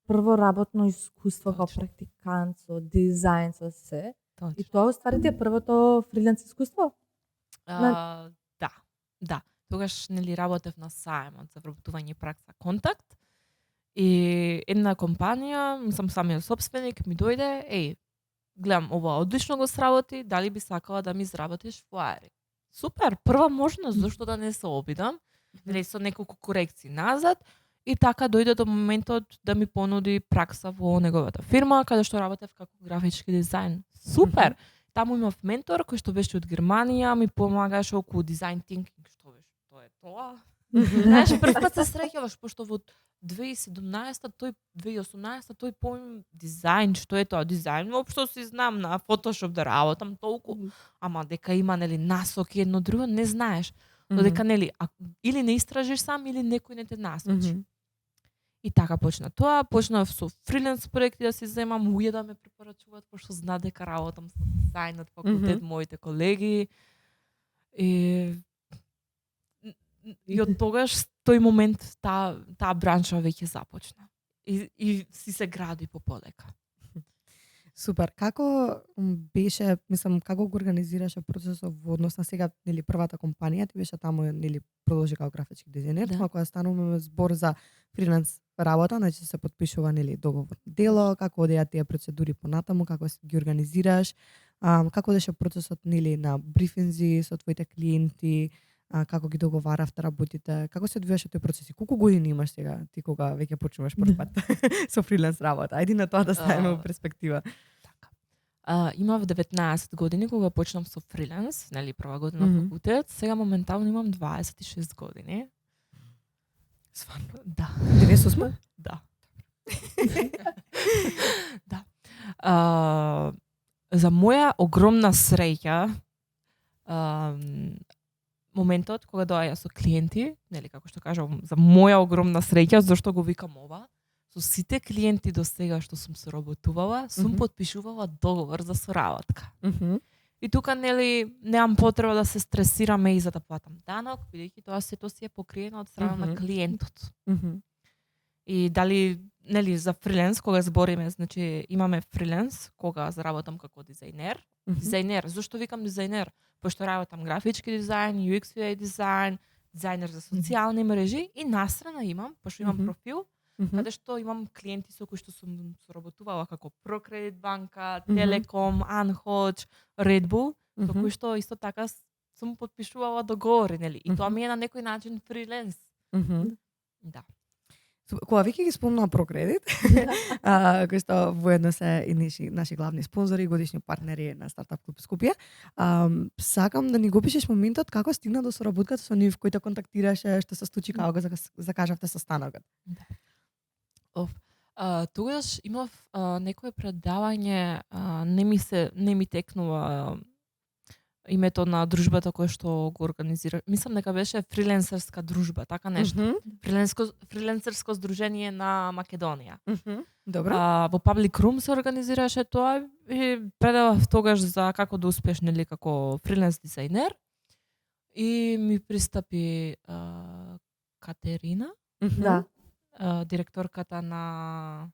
прво работно искуство како практикант, со дизајн, со се. Точно. И тоа ствари ти е првото фриленс искуство? Да. Тогаш нели работев на сајмот за вработување пракса Контакт. И една компанија, сам самиот сопственик, ми дојде, гледам, ова одлично го сработи, дали би сакала да ми изработиш флаери? Супер, прва можност, зашто да не се обидам, нели со неколку корекции назад, и така дојде до моментот да ми понуди пракса во неговата фирма, каде што работев како графички дизајн. Супер! Таму имав ментор кој што беше од Германија, ми помагаше околу дизајн тинкинг, што беше тоа. Знаеш, прв пат се среќаваш, пошто во 2017, 2018, тој поим дизајн, што е тоа дизајн, воопшто си знам на Photoshop да работам толку, ама дека има нели насоки едно друго, не знаеш. Но дека нели или не истражиш сам или некој не те насочи. И така почна тоа, почнав со фриленс проекти да си земам, луѓе да ме препорачуваат, пошто знаат дека работам со дизајн од факултет, моите колеги. И од тогаш тој момент таа бранша веќе започна. И си се гради полека. Супер. Како беше, мислам, како го организираше процесот во однос на сега, нели првата компанија, ти беше таму, нели продолжи како графички дизајнер, Да. тоа кога стануваме збор за фриленс работа, значи се потпишува нели договор дело, како одеа тие процедури понатаму, како ги организираш, како беше процесот нели на брифинзи со твоите клиенти, како ги договаравте работите, како се одвиваше тој процес и колку години имаш сега ти кога веќе почнуваш прв пат со фриленс работа? Ајде на тоа да ставиме во перспектива. Така. Имав 19 години кога почнав со фриленс, нели прва година факултет, сега моментално имам 26 години. Сварно. Да. 98? Да. Да. За моја огромна среќа, моментот кога доаѓа со клиенти, нели како што кажам, за моја огромна среќа, зашто го викам ова, со сите клиенти до сега што сум соработувала, сум потпишувала договор за соработка. И тука нели немам потреба да се стресираме и за да платам данок, бидејќи тоа сето си е покриено од страна на клиентот. И дали нели за фриленс кога збориме, значи имаме фриленс кога заработам како дизајнер. Дизајнер, зошто викам дизајнер? Пошто работам графички дизајн, UX UI дизајн, дизајнер за социјални мрежи и настрана имам, пошто имам профил, каде што имам клиенти со кои што сум соработувала како Прокредит банка, Телеком, Анхоч, Red Bull, со кои што исто така сум потпишувала договори, нели? И тоа ми е на некој начин фриленс. Да. Кога веќе ги спомнаа Прокредит, кои што воедно се и наши главни спонзори, годишни партнери на Стартап клуб Скопје, сакам да ни го пишеш моментот како стигна до соработката со нив, кој те контактираше, што се случи како го закажавте состанокот. Да. Тогаш имав некое предавање, не ми текнува името на дружбата која што го организира. Мислам дека беше фриленсерска дружба, така нешто. Фриленсерско здружение на Македонија. Добро. Во Public Room се организираше тоа и предавав тогаш за како да успеш нели како фриленс дизајнер. И ми пристапи Катерина, Да. директорката на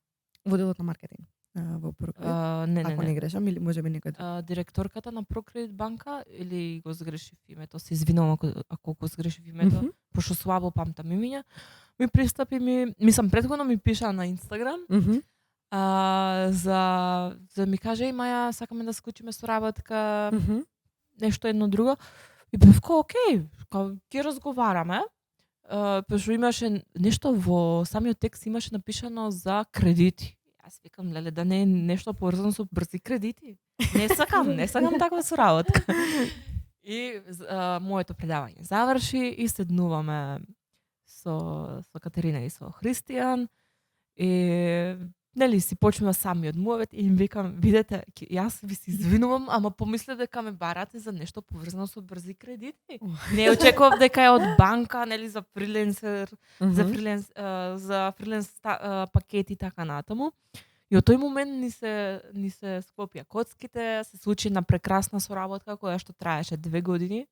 Во делот на маркетинг. Во Прокредит. Ако не грешам или можеби некој друг. Директорката на Прокредит банка или го сгрешив името, се извинувам ако го сгрешив името, пошто слабо памтам имиња. Ми пристапи мислам предходно ми пиша на Инстаграм. За ми каже Маја, сакаме да склучиме соработка, нешто едно друго. И бев окей, ќе разговараме. Пошто имаше нешто во самиот текст имаше напишано за кредити. Јас викам, леле, да не е нешто поврзано со брзи кредити. Не сакам таква соработка. И моето предавање заврши и седнуваме со Катерина и со Христијан и нели си почнува самиот муавет и им викам, видете, јас ви се извинувам, ама помисле дека ме барате за нешто поврзано со брзи кредити. Не очекував дека е од банка, нели за фриленсер, за фриленс пакети така натаму. И од тој момент ни се склопија коцките, се случи една прекрасна соработка која што траеше 2 години.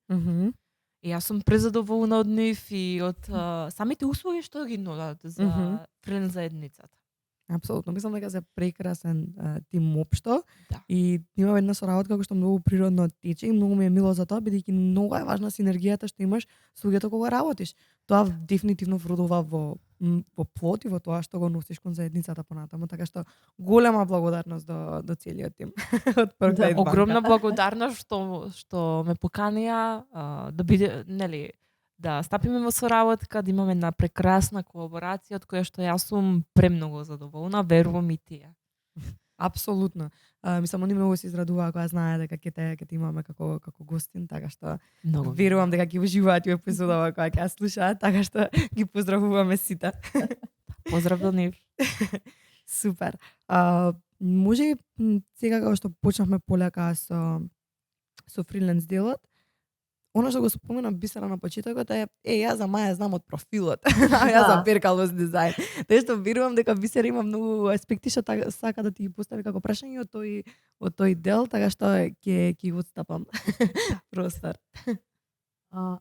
И јас сум презадоволна од нив и од самите услуги што ги нудат за фриленс заедницата. Апсолутно, мислам дека се прекрасен тим општо. Да. И има една соработка која што многу природно тече и многу ми е мило за тоа, бидејќи многу е важна синергијата што имаш со луѓето кога работиш. Тоа дефинитивно вродува во плод и во тоа што го носиш кон заедницата понатаму, така што голема благодарност до целиот тим од Прокредит банка. Огромна благодарност што ме поканија да биде, нели, да стапиме во соработка, да имаме една прекрасна колаборација од која што јас сум премногу задоволна, верувам и тие. Апсолутно. Мислам, они многу се израдуваа кога знае дека ќе те имаме како гостин, така што Многу верувам дека ќе уживаат и епизодава кога ќе ја слушаат, така што ги поздравуваме сите. Поздрав до нив. Супер. Може сега кога што почнавме полека со фриленс делот, Оно што го спомена Бисера на почетокот е, јас за Маја знам од профилот, а јас за Перкалос дизајн. Тое што верувам дека Бисер има многу аспекти што сака да ти ги постави како прашање од тој дел, така што ќе го отстапам простор. Фала.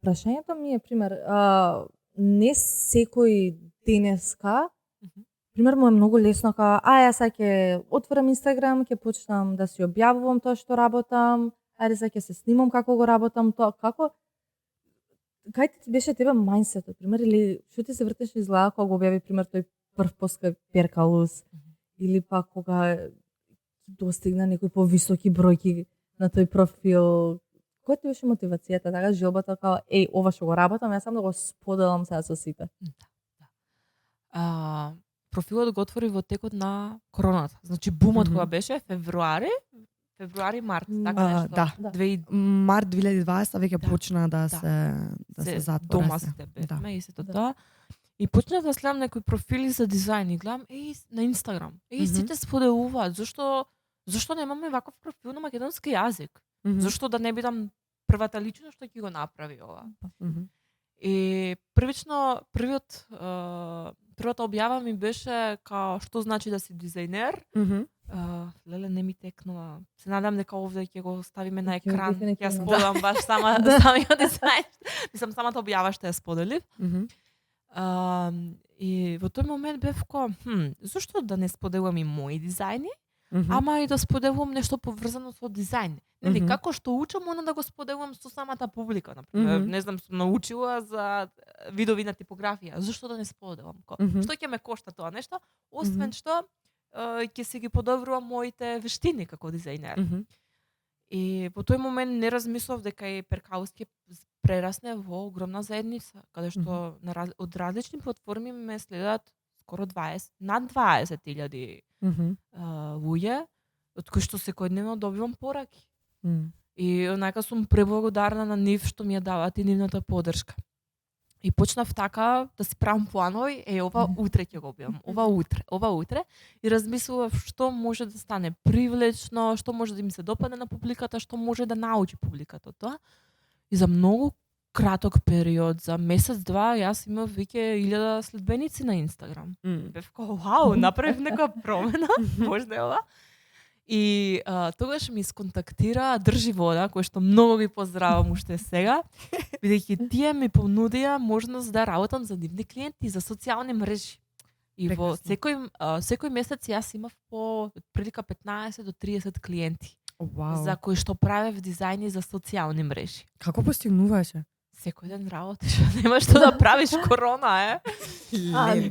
Прашањето ми е, пример, не секој денеска, пример му е многу лесно као, јас сега ќе отворам Инстаграм, ќе почнам да си објавувам тоа што работам, ајде сега ќе се снимам како го работам тоа, кај ти беше тебе мајндсетот, пример, или што ти се вртеш низ глава кога го објави, пример, тој прв пост кај Перкалус, или пак кога достигна некои повисоки бројки на тој профил, која ти беше мотивацијата, така желбата као, ова што го работам, јас сам да го споделам сега со сите? Профилот го отвори во текот на короната. Значи бумот кога беше февруари, март, така нешто. Да. Март 2020 веќе почна да се затвора. Дома сте бевме и сето тоа. И почнав да следам некои профили за дизајн и гледам, на Инстаграм. Сите споделуваат, зашто немаме ваков профил на македонски јазик? Зашто да не бидам првата личност што ќе го направи ова? И првата објава ми беше као што значи да си дизајнер. Леле, не ми текнува. Се надам дека овде ќе го ставиме на екран. Ќе споделам баш самиот дизајн. Мислам, самата објава што ја споделив. И во тој момент бев ко, зашто да не споделувам и мои дизајни, ама и да споделувам нешто поврзано со дизајн. Нели, како што учам, да го споделувам со самата публика, например. Не знам, сум научила за видови на типографија. Зашто да не споделувам? Што ќе ме кошта тоа нешто? Освен што ќе си ги подобрувам моите вештини како дизајнер. И во тој момент не размислав дека и Перкалус ќе прерасне во огромна заедница, каде што од различни платформи ме следат скоро над 20.000 луѓе, од кои што секојдневно добивам пораки. И онака сум преблагодарна на нив што ми ја даваат и нивната поддршка. И почнав така да си правам планови, ова утре ќе го објавам, ова утре, и размислував што може да стане привлечно, што може да им се допадне на публиката, што може да научи публиката од тоа. И за многу краток период, за месец-два, јас имав веќе 1000 следбеници на Инстаграм. Бев како, вау, направив нека промена, можда е ова. И тогаш ми сконтактира Држи вода, кој што многу ги поздравам уште сега, бидејќи тие ми понудија можност да работам за нивни клиенти, за социјални мрежи. И во секој месец јас имав по прилика 15 до 30 клиенти. За кои што правев дизајни за социјални мрежи. Како постигнуваше? Секој ден работиш, нема што да правиш, корона е.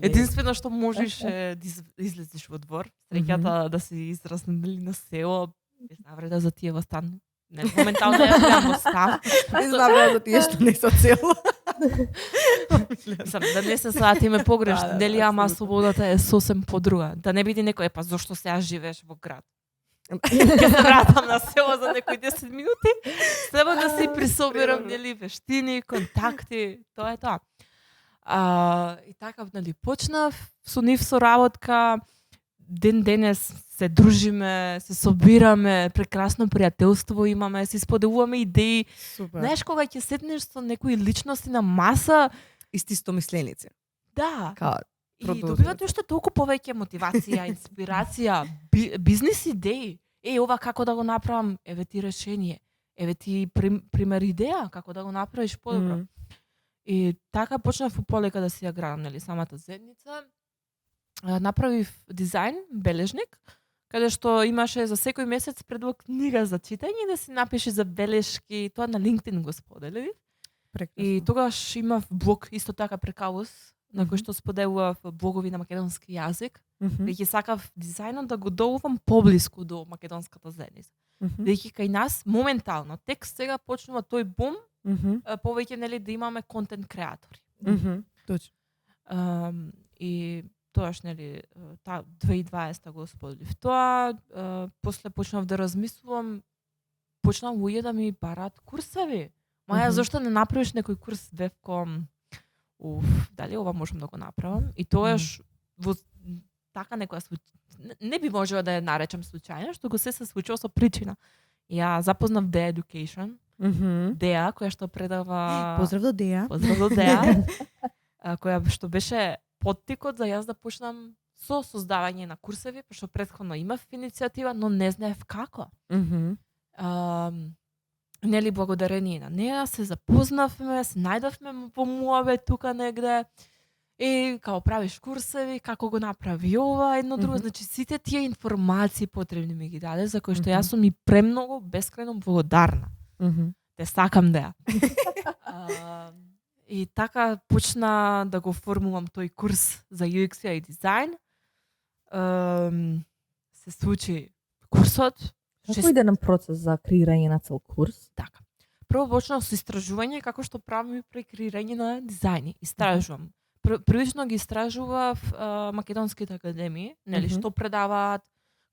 Единствено што можеш да излезеш во двор, среќата да се израснали на село, без навреда за тие во стан. Не, моментално ја гледам во стан. Без навреда за тие што не со село. Да не се сватиме погрешно, дели, ама слободата е сосем подруга. Да не биде некој, зошто сега живееш во град? Ќе се вратам на село за некои 10 минути, треба да си присобирам, нели, вештини, контакти, тоа е тоа. И така, нели, почнав со нив соработка, денес се дружиме, се собираме, прекрасно пријателство имаме, си споделуваме идеи. Супер. Знаеш, кога ќе седнеш со некои личности на маса, исти стомисленици. Да. И продолжете. добивате уште толку повеќе мотивација, инспирација, бизнис идеи. Ова како да го направам, еве ти решение. Еве ти пример идеја како да го направиш подобро. И така почнав полека да си ја градам, нели, самата заедница. Направив дизајн, бележник, каде што имаше за секој месец предлог книга за читање, да си напиши за белешки, тоа на LinkedIn го сподели. Прекрасно. И тогаш имав блог исто така Перкалус, на кој што споделував блогови на македонски јазик, веќе сакав дизајнот да го доловам поблиску до македонската заедница. Веќе кај нас моментално тек сега почнува тој бум, повеќе, нели, да имаме контент креатори. Точно. И тоаш, нели, 2020 го споделив тоа, после почнав да размислувам, почнав луѓе да ми бараат курсеви. Маја, зашто не направиш некој курс? Бевко, дали ова можам да го направам? И тоаш во така некоја не би можела да ја наречам случајно, што го се случило со причина. Ја запознав Деа Education, Деа, која што предава... Поздрав до Деа. Поздрав до Деа, која што беше поттикот за јас да почнам со создавање на курсеви, пошто претходно имав иницијатива, но не знаев како. Нели благодарение на неа се запознавме, се најдовме по муабет тука негде. И као правиш курсеви, како го направи ова, едно друго, значи сите тие информации потребни ми ги даде, за кои што јас сум и премногу бескрајно благодарна. Те сакам Деа. И така почна да го формувам тој курс за UX и дизајн. Се случи курсот. Како иде на процес за креирање на цел курс? Така. Прво почнав со истражување како што правам и при креирање на дизајни. Истражувам. Првично ги истражував македонските академии, нели што предаваат,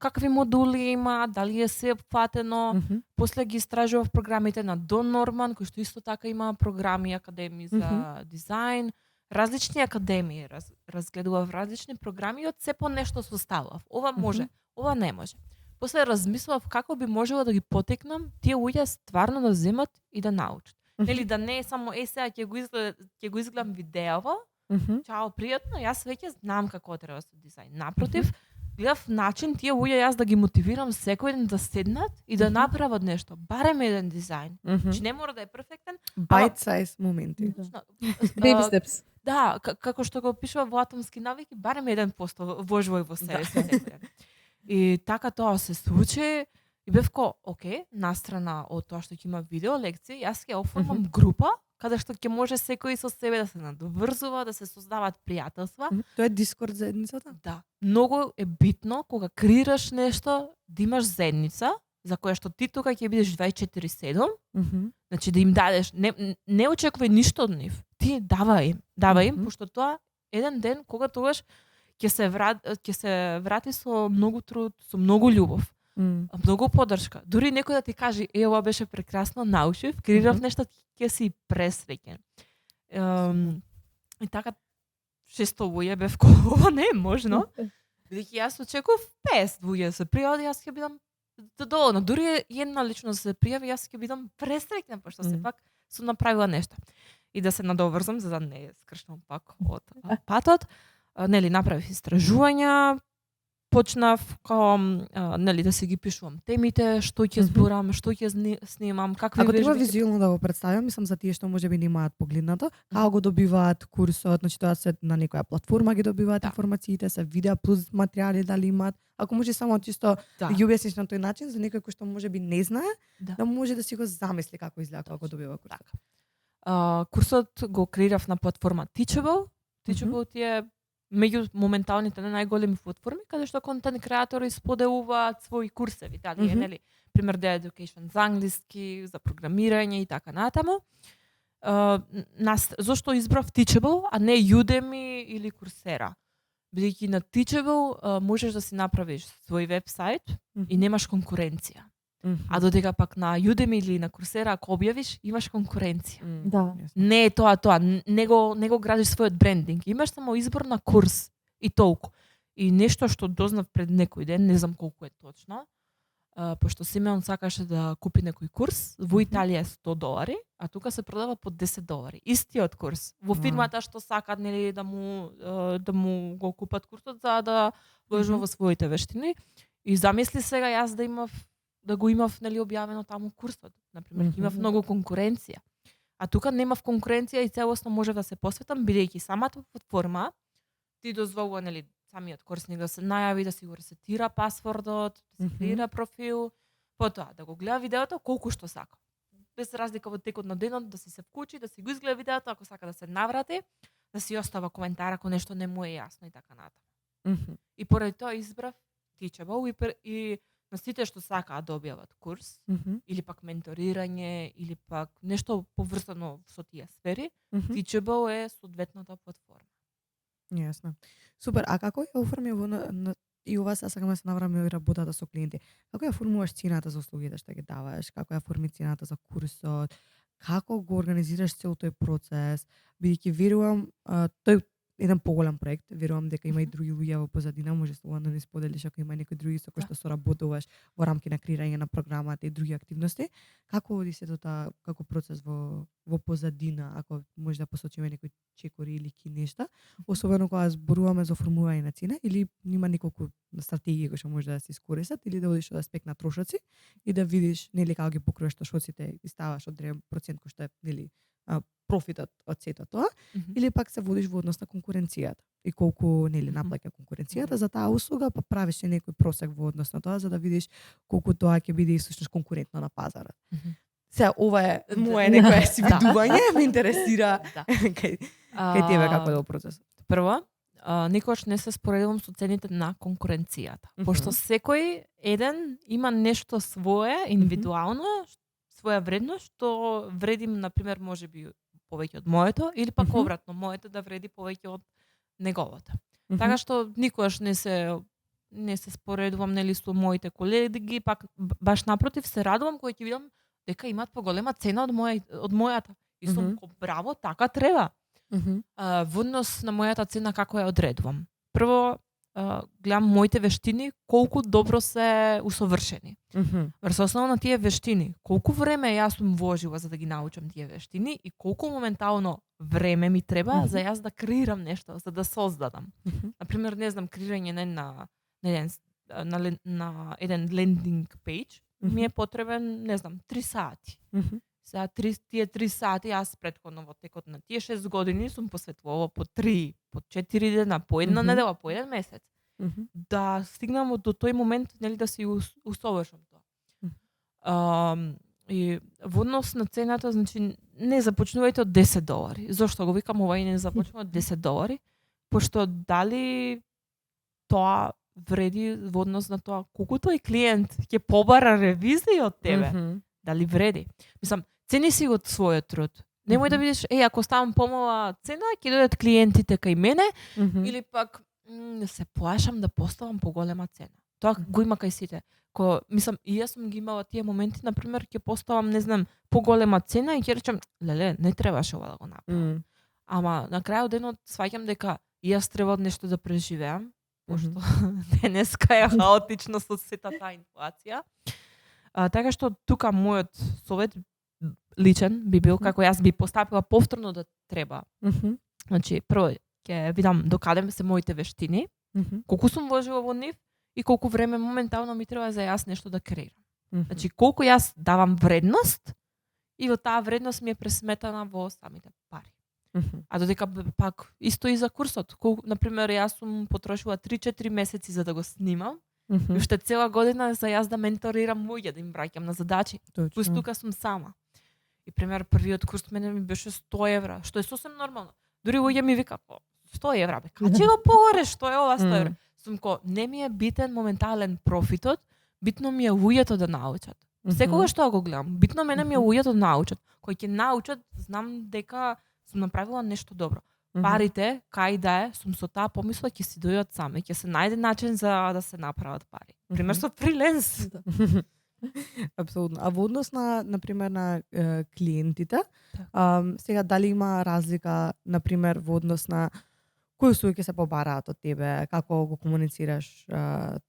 какви модули има, дали е се опфатено. После ги истражував програмите на Дон Норман, кои што исто така има програми академии за дизајн. Различни академии разгледував различни програми и од се по нешто составував. Ова може, ова не може. После размислував како би можело да ги потекнам тие луѓе стварно да земат и да научат. Нели да не е само сега ќе го изгледам видеово. Чао, пријатно, јас веќе знам како треба со дизајн. Напротив, гледав начин тие луѓе јас да ги мотивирам секој ден да седнат и да направат нешто, барем еден дизајн. Значи не мора да е перфектен. Bite size моменти. Baby steps. Да, како што го пишува во Атомски навики, барем 1% вложувај во себе си секој ден. И така тоа се случи. И бев ко, окей, настрана од тоа што ќе има видео лекции, јас ќе оформам група каде што ќе може секој со себе да се надоврзува, да се создаваат пријателства. Тоа е Дискорд заедницата? Да. Многу е битно кога креираш нешто, да имаш заедница за која што ти тука ќе бидеш 24/7. Значи да им дадеш, не очекувај ништо од нив. Ти давај им, пошто тоа еден ден кога тогаш ќе се врати со многу труд, со многу љубов. Многу поддршка. Дури некој да ти каже, ова беше прекрасно, научив, креирав нешто, ќе си пресреќен. И така 600 луѓе бев ко, ова не е можно. Бидејќи јас очекував 50 луѓе да се пријави, јас ќе бидам задоволна. Дури една лично да се пријави, јас ќе бидам пресреќна, пошто сепак сум направила нешто. И да се надоврзам, за да не скршнам пак од патот. Нели, направив истражувања, почнав као нели да се ги пишувам темите, што ќе зборам, што ќе снимам, какви Ако треба вежби. визуелно да го представам, мислам за тие што можеби немаат погледнато, како го добиваат курсот, значи тоа се на некоја платформа ги добиваат информациите, се видеа плюс материјали дали имаат. Ако може само чисто да ги објасниш на тој начин за некој кој што можеби не знае, да може да си го замисли како изгледа кога го добива курсот. Курсот го креирав на платформа Teachable. Teachable ти е меѓу моменталните најголеми платформи каде што контент креатори споделуваат своји курсеви, дали е нели пример Деа Education за англиски, за програмирање и така натаму. Зошто избрав Teachable, а не Udemy или Coursera? Бидејќи на Teachable можеш да си направиш свој вебсайт и немаш конкуренција. А додека пак на Udemy или на Coursera ако објавиш, имаш конкуренција. Да. Не е тоа, не го градиш својот брендинг. Имаш само избор на курс и толку. И нешто што дознав пред некој ден, не знам колку е точно, пошто Симеон сакаше да купи некој курс, во Италија е $100, а тука се продава по $10. Истиот курс. Во фирмата што сакат нели да му го купат курсот за да вложува во своите вештини. И замисли сега јас да го имав нели објавено таму курсот. Например, имав многу конкуренција. А тука немав конкуренција и целосно можев да се посветам бидејќи самата платформа ти дозволува нели самиот корисник да се најави, да си го ресетира пасвордот, да си креира профил, потоа да го гледа видеото колку што сака. Без разлика во текот на денот да се вклучи, да си го изгледа видеото, ако сака да се наврати, да си остава коментар ако нешто не му е јасно и така натаму. И поради тоа избрав Teachable и на сите што сакаат да објават курс или пак менторирање или пак нешто поврзано со тие сфери, Teachable е соодветната платформа. Јасно. Супер, а како ја оформи и ова сега сакаме да се навраме и работата со клиенти. Како ја формуваш цената за услугите што ги даваш? Како ја форми цената за курсот? Како го организираш цел тој процес? Бидејќи верувам, тој еден поголем проект, верувам дека има и други луѓе во позадина, може слободно да ни споделиш ако има некои други со кои што соработуваш во рамки на креирање на програмата и други активности. Како оди се тоа како процес во позадина, ако може да посочиме некои чекори или ки нешта, особено кога зборуваме за оформување на цена или има неколку стратегии кои што може да се искористат или да одиш од аспект на трошоци и да видиш нели како ги покриваш трошоците и ставаш одреден процент кој што е нели профитот од сето тоа, или пак се водиш во однос на конкуренцијата и колку нели наплаќа конкуренцијата за таа услуга, па правиш некој просек во однос на тоа за да видиш колку тоа ќе биде всушност конкурентно на пазарот. Сега ова е мое некое си видување, ме интересира кај тебе како е процесот. Прво, никош не се споредувам со цените на конкуренцијата, пошто секој еден има нешто свое, индивидуално, своја вредност, што вреди, например, можеби повеќе од моето, или пак обратно, моето да вреди повеќе од неговото. Така што никогаш не се споредувам нели со моите колеги, пак баш напротив се радувам кога ќе видам дека имаат поголема цена од мојата. И сум браво, така треба. Во однос на мојата цена како ја одредувам. Прво, гледам моите вештини колку добро се усовршени. Врз основа на тие вештини, колку време јас сум вложила за да ги научам тие вештини и колку моментално време ми треба за јас да креирам нешто, за да создадам. Например, не знам, креирање на еден лендинг пејдж ми е потребен, не знам, 3 сати. Сега тие 3 сати јас претходно во текот на тие 6 години сум посветувала по 3, по 4 дена, по една недела, по еден месец. Да стигнам до тој момент нели да си усовршам тоа. И во однос на цената, значи не започнувајте од $10. Зошто го викам ова и не започнува од $10? Пошто дали тоа вреди во однос на тоа колку тој клиент ќе побара ревизија од тебе? Дали вреди? Мислам, цени си го својот труд. Немој да видиш, ако ставам помала цена, ќе дојдат клиентите кај мене, или пак се плашам да поставам поголема цена. Тоа го има кај сите. Мислам, и јас сум ги имала тие моменти, например, ќе поставам, не знам, поголема цена и ќе речам, леле, не требаше ова да го направам. Ама на крајот денот сваќам дека јас треба нешто да преживеам, пошто денеска е хаотично со сета таа инфлација. Така што тука мојот совет личен би бил како јас би поставила повторно да треба. Значи, прво ќе видам докаде се моите вештини, колку сум вложила во нив и колку време моментално ми треба за јас нешто да креирам. Значи, колку јас давам вредност и во таа вредност ми е пресметана во самите пари. А додека пак исто и за курсот. Например, јас сум потрошила 3-4 месеци за да го снимам, и уште цела година за јас да менторирам луѓе, да им враќам на задачи. Плюс тука сум сама. И пример, првиот курс мене ми беше €100, што е сосем нормално. Дури луѓе ми вика, €100, бе, качи го погоре, што е ова €100? Сум не ми е битен моментален профитот, битно ми е луѓето да научат. Секогаш што го гледам, битно мене ми е луѓето да научат. Кои ќе научат, знам дека сум направила нешто добро. Парите, кај да е, сум со таа помисла ќе си дојдат сами, ќе се најде начин за да се направат пари. Пример со фриленс. Апсолутно. А во однос на пример на клиентите, сега дали има разлика на пример во однос на кои услуги ќе се побараат од тебе, како го комуницираш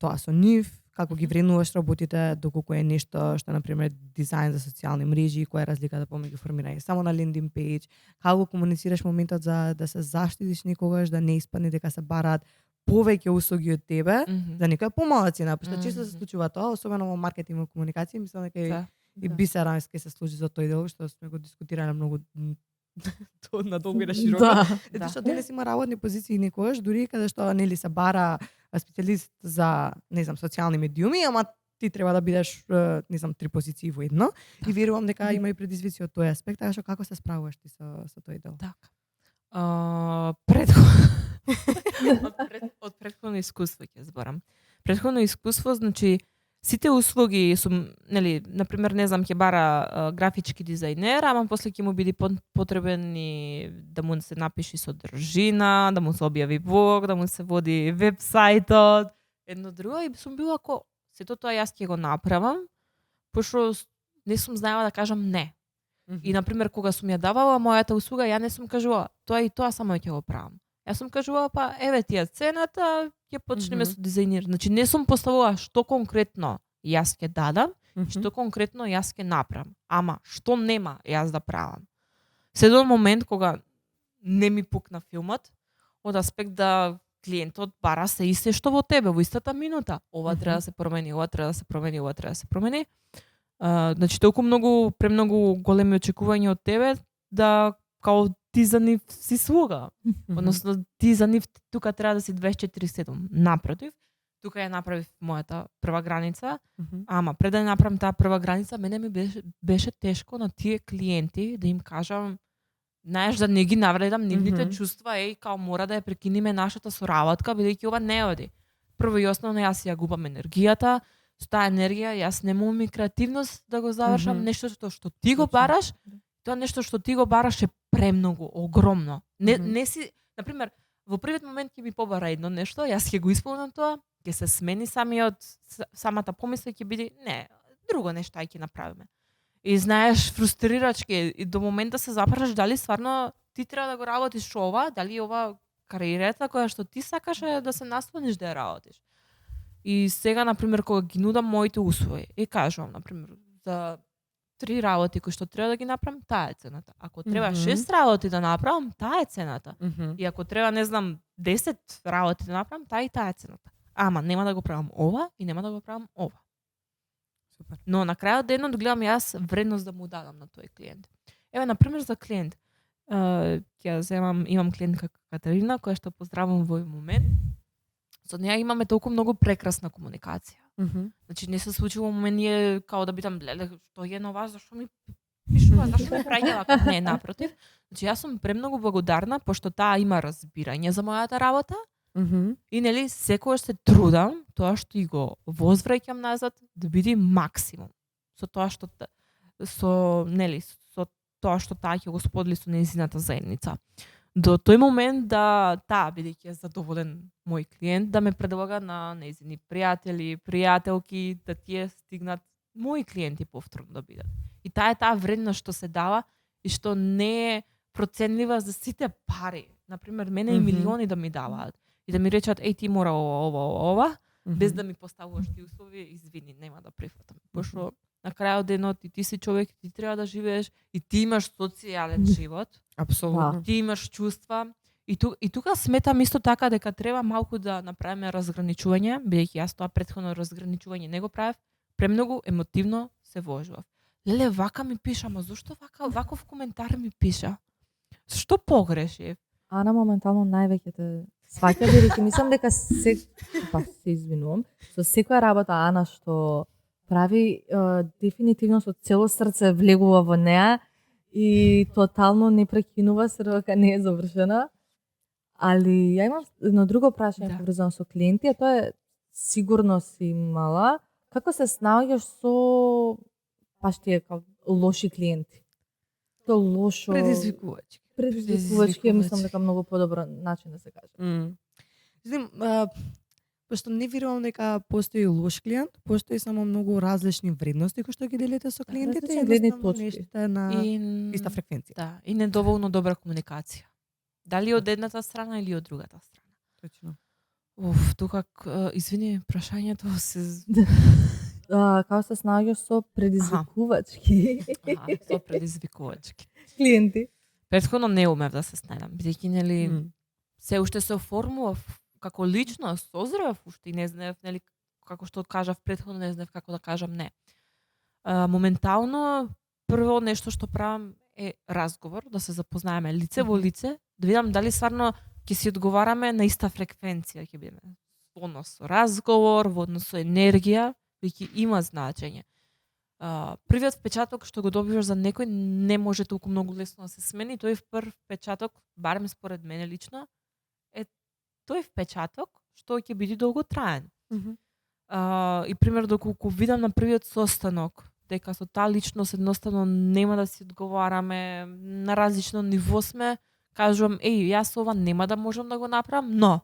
тоа со нив, како ги вреднуваш работите, доколку е нешто што на пример дизајн за социјални мрежи, која е разликата помеѓу формирање само на лендинг пејдж, како го комуницираш моментот за да се заштитиш никогаш да не испадне дека се бараат повеќе услуги од тебе за некоја помала цена, пошто често се случува тоа, особено во маркетинг и комуникација, мислам дека и Бисера ќе се служи за тој дел што сме го дискутирале многу тоа надолго и на широко. Затоа што денес има работни позиции некогаш дури каде што нели се бара специјалист за, не знам, социјални медиуми, ама ти треба да бидеш, не знам, 3 позиции во едно. И верувам дека има и предизвици од тој аспект, така што како се справуваш ти со тој дел? Така. Од претходно искуство ќе зборам. Претходно искуство, значи, сите услуги сум, нели, например, не знам, ќе бара графички дизајнер, ама после ќе му биде потребен и да му се напише содржина, да му се објави блог, да му се води вебсајтот, едно друго, и сум била ако сето тоа јас ќе го направам, пошто не сум знаела да кажам не. И, например, кога сум ја давала мојата услуга, ја не сум кажувала, тоа и тоа само ќе го правам. Јас сум кажувала, па еве ти е цената, ќе почнеме Мгм. со дизајнир. Значи не сум поставила што конкретно јас ќе дадам, што конкретно јас ќе направам. Ама што нема јас да правам. Се до момент кога не ми пукна филмот, од аспект да клиентот бара се исте што во тебе, во истата минута. Ова треба да се промени, ова треба да се промени, ова треба да се промени. Значи толку премногу големи очекувања од тебе да као ти за нив си слуга. Односно ти за нив тука треба да си 24/7. Напротив, тука ја направив мојата прва граница, ама пред да ја направам таа прва граница, мене ми беше тешко на тие клиенти да им кажам, знаеш, да не ги навредам нивните чувства, еј, као мора да ја прекинеме нашата соработка, бидејќи ова не оди. Прво и основно јас ја губам енергијата, со таа енергија јас немам и креативност да го завршам нешто што ти го бараш. Тоа нешто што ти го бараш е премногу, огромно. Не си, на пример, во првиот момент ќе ми побара едно нешто, јас ќе го исполнам тоа, ќе се смени самата помисла ќе биде не, друго нешто ај ќе направиме. И знаеш, фрустрирачки и до момента се запрашаш дали стварно ти треба да го работиш ова, дали ова кариерата која што ти сакаш е да се наслониш да ја работиш. И сега, на пример, кога ги нудам моите услови, и кажувам, на пример, за 3 работи кои што треба да ги направам, таа е цената. Ако треба 6 работи да направам, таа е цената. И ако треба, не знам, 10 работи да направам, таа е цената. Ама нема да го правам ова и нема да го правам ова. Супер. Но на крајот денот гледам јас вредност да му дадам на тој клиент. Еве, на пример, за клиент. Имам клиентка Катерина, која што поздравам во овој момент. Со неја имаме толку многу прекрасна комуникација. Значи не се случило момент ние као да бидам леле, што е на вас, зашто ми пишува, зашто ми праќа вака? Не, напротив. Значи јас сум премногу благодарна пошто таа има разбирање за мојата работа. И нели секогаш се трудам тоа што и го возвраќам назад да биде максимум. Со тоа што таа ќе го сподели со нејзината заедница. До тој момент да таа, бидејќи е задоволен мој клиент, да ме предлага на нејзини пријатели, пријателки, да тие стигнат мои клиенти повторно да бидат. И таа е таа вредност што се дава и што не е проценлива за сите пари. Например, мене и милиони да ми даваат и да ми речат еј ти мора ова, без да ми поставуваш ти услови, извини, нема да прифатам. Пошто на крајот денот и ти си човек, ти треба да живееш и ти имаш социјален живот. Апсолутно. Ти имаш чувства. И тука сметам исто така дека треба малку да направиме разграничување, бидејќи јас тоа претходно разграничување не го правев, премногу емотивно се вложував. Леле, вака ми пиша, ама зошто ваков коментар ми пиша? Што погрешив? Ана моментално највеќе те сваќа, бидејќи мислам дека се извинувам, со секоја работа Ана што прави, дефинитивно со цело срце влегува во неа и тотално не прекинува се додека не е завршена. Али ја имам едно друго прашање поврзано со клиенти, а тоа е сигурно си имала. Како се снаоѓаш со баш тие лоши клиенти? Тоа лошо предизвикувачки, мислам дека многу подобар начин да се каже. Знам, пошто не верувам дека постои лош клиент, постои само многу различни вредности кои што ги делите со клиентите и гледни точки на иста фреквенција. Да, и недоволно добра комуникација. Дали од едната страна или од другата страна. Точно. Тука, извини, прашањето се... Како се снаоѓаш со предизвикувачки? Со предизвикувачки. Клиенти. Претходно не умев да се снајдам, бидејќи нели се уште се оформував како личност, созревав уште и не знаев, нели, како што кажав претходно, не знаев како да кажам не. Моментално, прво нешто што правам е разговор, да се запознаеме лице во лице, да видам дали стварно ќе си одговараме на иста фреквенција, ќе бидеме во однос со разговор, во однос со енергија, бидејќи има значење. Првиот впечаток што го добиваш за некој не може толку многу лесно да се смени, тој прв впечаток, барем според мене лично, е тој впечаток што ќе биде долготраен. И пример, доколку видам на првиот состанок дека со таа личност едноставно нема да си одговараме, на различно ниво сме, кажувам, јас ова нема да можам да го направам, но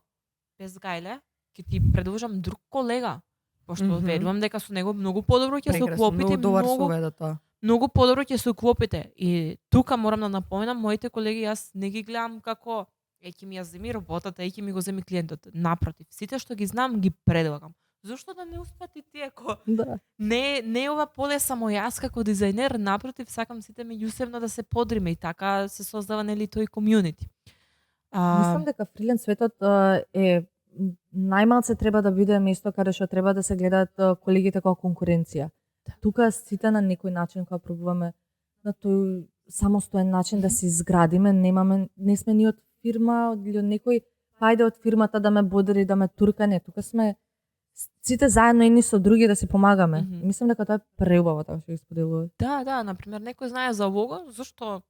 без гајле ќе ти предложам друг колега, пошто верувам дека со него многу подобро ќе се уклопите, многу подобро ќе се уклопите. И тука морам да напоменам, моите колеги јас не ги гледам како ќе ми ја земи работата, ќе ми го земи клиентот. Напротив, сите што ги знам ги предлагам. Зошто да не успеат и тие ако Да. не е ова поле само јас како дизајнер, напротив сакам сите меѓусебно да се подриме и така се создава нели тој комјунити. Мислам дека фриленс светот е најмалце треба да биде место каде што треба да се гледаат колегите како конкуренција. Да. Тука сите на некој начин кога пробуваме на тој самостоен начин да се изградиме, не сме ни од фирма или од некој ајде од фирмата да ме бодери, да ме турка, не, тука сме сите заедно едни со други да си помагаме. Мислам дека тоа е преубаво така што ги споделува. Да, например, некој знае за лого, зашто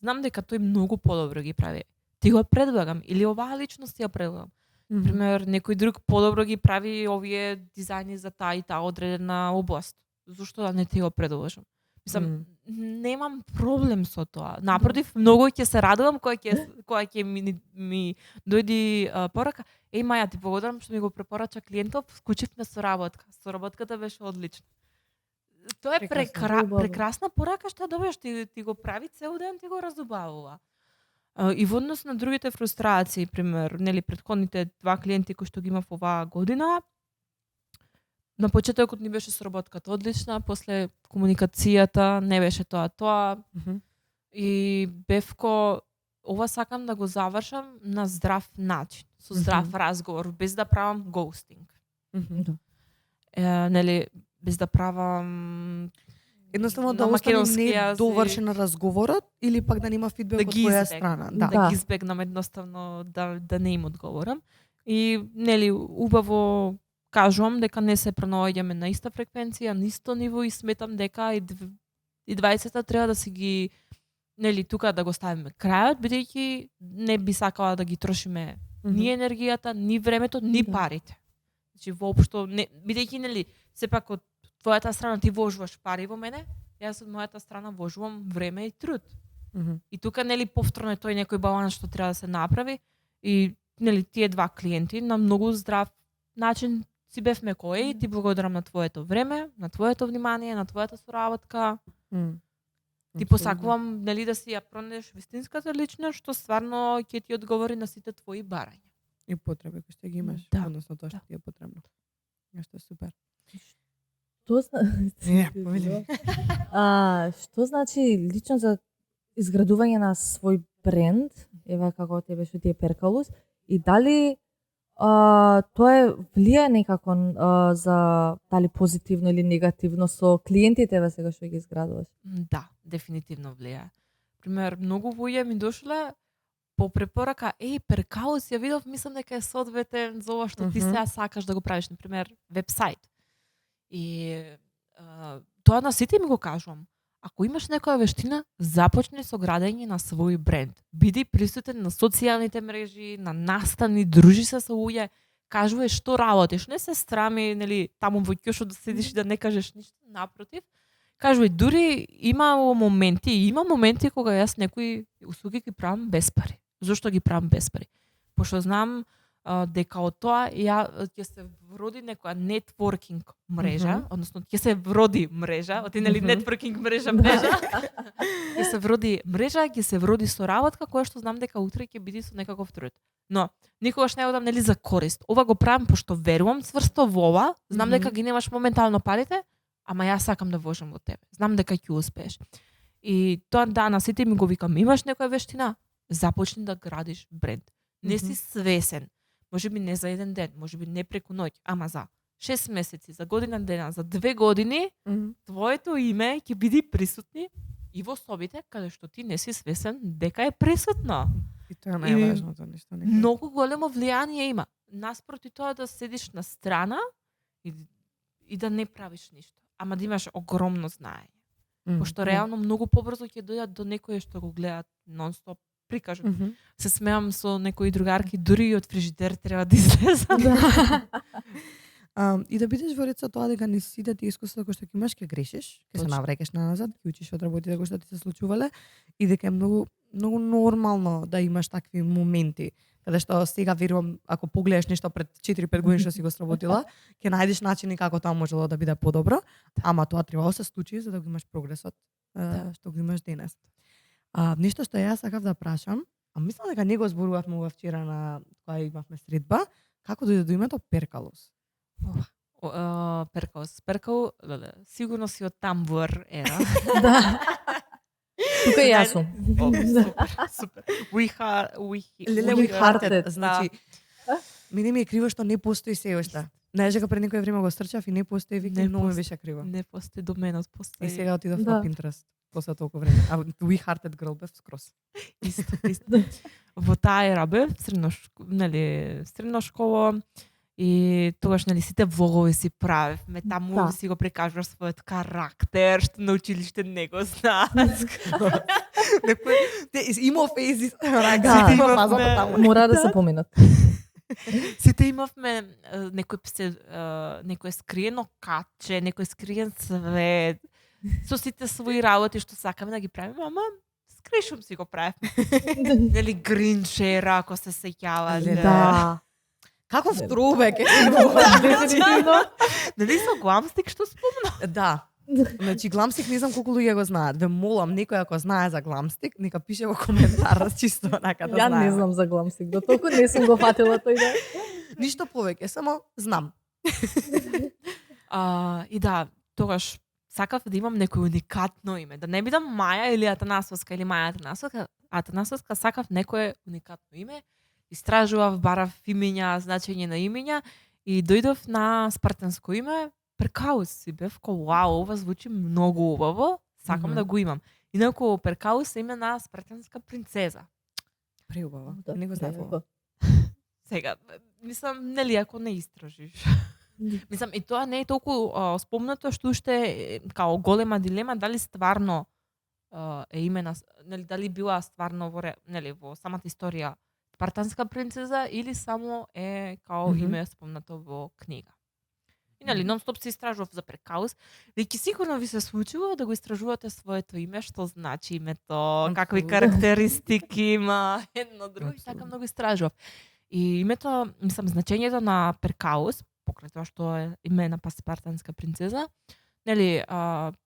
знам дека тој многу подобро ги прави. Ти го предлагам или оваа личност ја предлагам. Например, некој друг подобро ги прави овие дизајни за таа и таа одредена област. Зошто да не ти го предложам? Мислам, немам проблем со тоа. Напротив, многу ќе се радувам кога ќе ми дојди порака. Маја, ти благодарам што ми го препорача клиентов, вклучивме соработка. Соработката беше одлична. Тоа е прекрасна порака што добиеш, ти го прави цел ден, ти го разубавува. И во однос на другите фрустрации, пример, нели претходните 2 клиенти кои што ги имав оваа година, на почетокот ни беше соработката одлична, после комуникацијата не беше тоа. И бевко, ова сакам да го завршам на здрав начин, со здрав разговор, без да правам гоустинг. Нели, без да правам едноставно да остане не довршен разговорот или пак да нема фидбек од твоја страна. Да ги избегнам едноставно да не им одговорам. И нели убаво кажувам дека не се пронаоѓаме на иста фреквенција, на исто ниво и сметам дека и двајцата треба да си ги нели тука да го ставиме крајот, бидејќи не би сакала да ги трошиме ни енергијата, ни времето, ни парите. Значи воопшто не, бидејќи нели сепак од твојата страна ти вложуваш пари во мене, јас од мојата страна вложувам време и труд. И тука нели повторно е тој некој баланс што треба да се направи и нели тие 2 клиенти на многу здрав начин си бевме кои, ти благодарам на твоето време, на твоето внимание, на твојата соработка. Ти посакувам нели да си ја пронеш вистинската личност што стварно ќе ти одговори на сите твои барања и потреби кои што ги имаш, односно тоа што ти е потребно. Што е супер. Што значи лично за изградување на свој бренд, ева како те беше тие Перкалус, и дали тоа влијае некако за дали позитивно или негативно со клиентите сега што ги изградуваш? Да, дефинитивно влијае. Пример, многу луѓе ми дошле по препорака, Перкалус ја видов, мислам дека е соодветен за ова што ти сега сакаш да го правиш, например, вебсайт. И тоа на сите ми го кажувам. Ако имаш некоја вештина, започни со градење на свој бренд. Биди присутен на социјалните мрежи, на настани, дружи се со луѓе, кажувај што работиш. Не се срами, нели, таму во ќошот да седиш и да не кажеш ништо, напротив. Кажувај, дури има моменти кога јас некои услуги ги правам без пари. Зошто ги правам без пари? Пошто знам дека од тоа ќе се вроди некоја нетворкинг мрежа, односно ќе се вроди мрежа, нели нетворкинг мрежа. Ќе се вроди мрежа, ќе се вроди соработка која што знам дека утре ќе биде со некаков труд. Но никогаш не одам нели за корист. Ова го правам пошто верувам цврсто во ова, знам дека ги немаш моментално парите, ама јас сакам да вложам во тебе. Знам дека ќе успееш. И тоа на сите ми го викам, имаш некоја вештина, започни да градиш бренд. Не си свесен. Може би не за еден ден, може би не преку ноќ, ама за 6 месеци, за година дена, за 2 години, твоето име ќе биде присутни и во собите каде што ти не си свесен дека е присутно. И тоа е најважното нешто. Многу големо влијание има. Наспроти тоа да седиш на страна и да не правиш ништо, ама да имаш огромно знаење. Пошто реално многу побрзо ќе дојдат до некои што го гледаат нон-стоп. Прикажам. Се смеам со некои другарки, дури и од фрижидер треба да излезам. И да бидеш во ред со тоа дека не сите тие искуства кои што ќе имаш ќе грешиш, ќе се навраќаш назад, ќе учиш од работите кои што ти се случувале и дека е многу нормално да имаш такви моменти. Каде што сега верувам, ако погледаш нешто пред 4-5 години што си го сработила, ќе најдеш начини како тоа можело да биде подобро, ама тоа треба да се случи за да го имаш прогресот што го имаш денес. Нешто што јас сакав да прашам а мислам дека не го зборувавме ова вчера на кога имавме средба, како дојде до името Перкалос? Перкал, сигурно си од тамбур ера. Да. Тука и јас сум. Супер. We hearted. Значи, мене ми е криво што не постои се уште. Знаеш дека пред некој време го стрчав и не постои, викам, многу ми беше криво. Не постои доменот, постои. И сега отидов Да. на Pinterest после толку време. А We Hearted Girl бев скрос. Исто. Во таа ера бев средно школа и тогаш сите влогови си правевме, таму Да. си го прикажуваш својот карактер, што на училиште не го знаат. Некој има фейзи, Да. сите има фазата таму. Мора да се поминат. Сите имавме некој скриено каче, некој скриен свет, со сите своји работи што сакаме да ги правиме, ама скрешум си го правевме. Нели Гринчера, ако се сеќавате. Да. Каков трубек е. Дефинитивно. Нели со гламстик што спомна? Да. Значи гламстик не знам колку луѓе го знаат. Ве молам некој ако знае за гламстик, нека пише во коментар чисто онака да Ја знае. не знам за гламстик, до толку не сум го фатила тој да. Ништо повеќе, само знам. И да, тогаш сакав да имам некој уникатно име, да не бидам Маја или Атанасовска или Маја Атанасовска, сакав некое уникатно име. Истражував, барав имиња, значење на имиња и дојдов на спартанско име Перкаус си бев вау, ова звучи многу убаво, сакам да го имам. Инаку Перкаус е име на спартанска принцеза. Преубаво. Да, Не го знаев ова. Сега, мислам, нели ако не истражиш. Мислам, и тоа не е толку спомнато што уште е као голема дилема дали стварно е име на, нели дали била стварно во самата историја спартанска принцеза или само е као име спомнато во книга. И нели нон-стоп се истражував за Перкаус, веќе сигурно ви се случило да го истражувате своето име, што значи името, какви карактеристики има, едно друго и така многу истражував. И името, мислам, значењето на Перкаус, покрај тоа што е име на спартанска принцеза, нели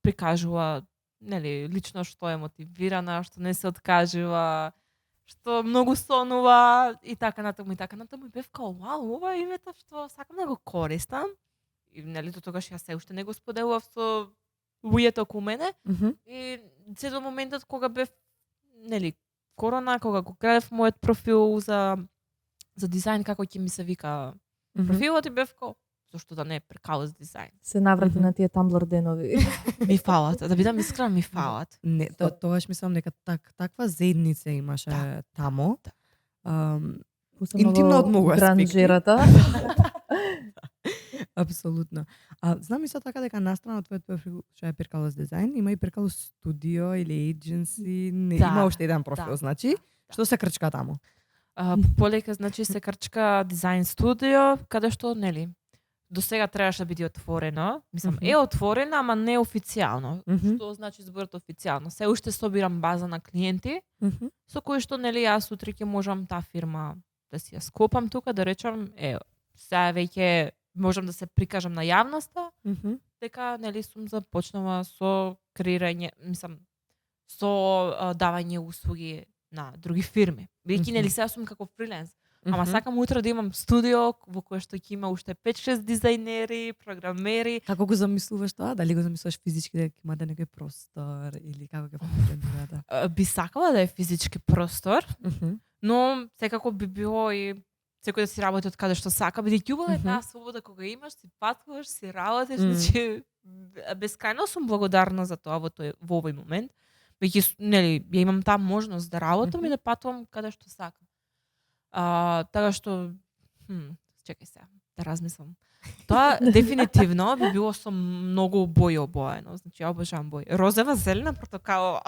прикажува нели лично што е мотивирана, што не се откажува, што многу сонува и така натаму и бев као вау, ова е името што сакам да го користам. И нели до тогаш јас се уште не го споделував со луѓето околу мене. И се до моментот кога бев нели корона, кога го градев мојот профил за дизајн како ќе ми се вика профилот и бев као зошто да не е Перкаус дизајн. Се наврати на тие Tumblr денови. Ми фалат, да бидам искрена, ми фалат. Не, тогаш мислам дека таква заедница имаше тамо. Интимно од многу аспекти. Гранжерата. Апсолутно. Знам исто така дека настрана од твојот профил што е Перкалус дизајн, има и Перкалус студио или agency, не има уште еден профил, значи, што се крчка таму? Полека, значи, се крчка дизајн студио, каде што, нели, до сега требаше да биде отворено. Мислам, е отворено, ама не официјално. Што значи зборот официјално? Се уште собирам база на клиенти, со кои што, нели, јас утре ќе можам таа фирма да си ја скопам тука, да речам, сега веќе можам да се прикажам на јавноста, дека, нели, сум започнала со креирање, мислам, со давање услуги на други фирми. Бидејќи, нели, сега сум како фриленс. Ама сакам утре да имам студио во кое што ќе има уште 5-6 дизајнери, програмери. Како го замислуваш тоа? Дали го замислуваш физички дека имате некој простор или како ќе функционира? Би сакала да е физички простор, но секако би било и секој да си работи од каде што сака, бидејќи убава е таа слобода кога имаш, си патуваш, си работиш, значи бескрајно сум благодарна за тоа во овој момент. Веќе нели ја имам таа можност да работам и да патувам каде што сакам. Така што чекај сега, да размислам. Тоа дефинитивно би било со многу бои обоено, значи ја обожавам бои. Розева, зелена, портокалова.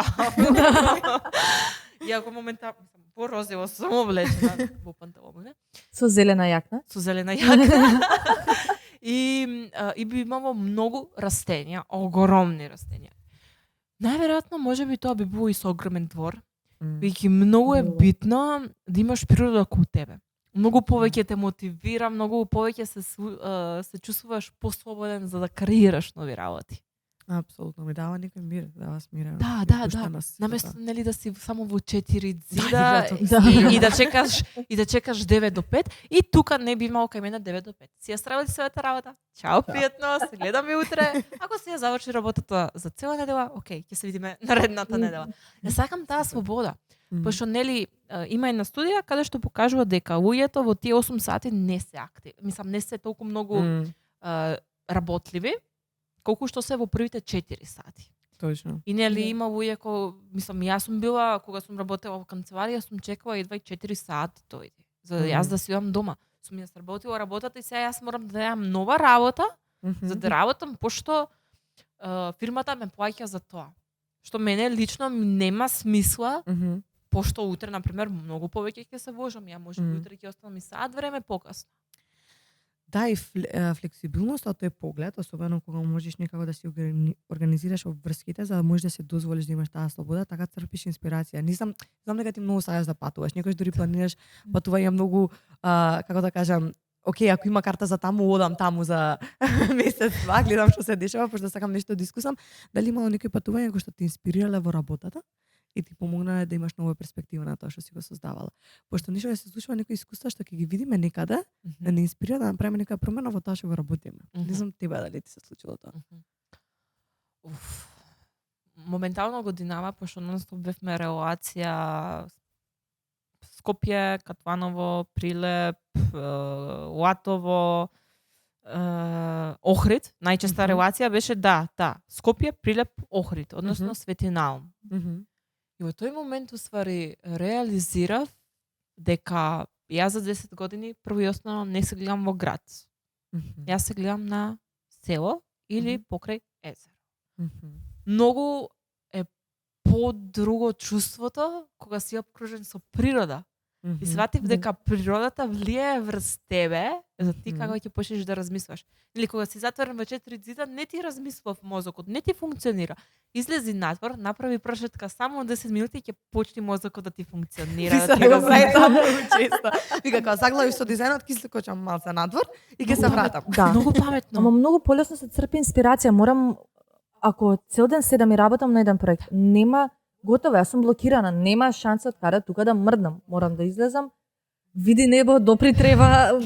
Иако моментално по розево сум облечена во панталони. Со зелена јакна. Со зелена јакна. И би имало многу растенија, огромни растенија. Најверојатно можеби тоа би било и со огромен двор. Веќе многу е битно да имаш природа околу тебе. Многу повеќе те мотивира, многу повеќе се чувствуваш послободен за да креираш нови работи. Апсолутно ми дава некој мир, дава смирено. Да, и да, опуштеност, сето Наместо тоа. нели да си само во 4 зида Да. и да чекаш 9 до 5 и тука не би имало кај мене 9 до 5. Си ја сработи својата работа. Чао, пријатно, се гледаме утре. Ако си ја заврши работата за цела недела, окей, ќе се видиме наредната недела. Ја сакам таа слобода. Пошто нели има една студија каде што покажува дека луѓето во тие 8 сати не се активни. Мислам, не се толку многу работливи колку што се во првите 4 сати. Точно. И нели има луѓе мислам, јас сум била кога сум работела во канцеларија, сум чекала едва 4 сати дојде. За да јас да си одам дома. Сум ја сработила работата и сега јас морам да најдам нова работа за да работам пошто фирмата ме плаќа за тоа. Што мене лично нема смисла. Пошто утре, например, многу повеќе ќе се вожам. Ја може би утре ќе останам и саат време покасно. Да, и флексибилноста од тој поглед, особено кога можеш некако да си организираш обврските, за да можеш да се дозволиш да имаш таа слобода, така црпиш инспирација. Знам дека ти многу сакаш да патуваш, некојаш дури планираш патување многу, како да кажам, окей, ако има карта за таму, одам таму за месец, два, гледам што се дешава, пошто сакам нешто да искусам. Дали имало некои патувања кои што те инспирирале во работата и ти помогнале да имаш нова перспектива на тоа што си го создавала? Пошто нешто се случува некои искуства што ќе ги видиме некаде, да не инспирира да направиме нека промена во тоа што го работиме. Не знам тебе дали ти се случило тоа. Моментално годинава, пошто нонстоп бевме релација Скопје, Катваново, Прилеп, Латово, Охрид. Најчеста релација беше Скопје, Прилеп, Охрид, односно Свети Наум. И во тој момент уствари реализирав дека јас за 10 години прво и основно не се гледам во град. Јас се гледам на село или покрај езеро. Многу е по-друго чувството кога си обкружен со природа. И сватив дека природата влијае врз тебе, за ти како ќе почнеш да размислуваш. Или кога си затворен во 4 зида, не ти размислува мозокот, не ти функционира. Излези надвор, направи прошетка само 10 минути и ќе почне мозокот да ти функционира. Да ти го знаеш многу често. Вика кога заглавиш со дизајнот, ќе скочам малце надвор и ќе се вратам. Да. Многу паметно. Ама многу полесно се црпи инспирација. Морам, ако цел ден седам и работам на еден проект, нема готово, јас сум блокирана, нема шанса од каде тука да мрднам. Морам да излезам, види небо, допри трева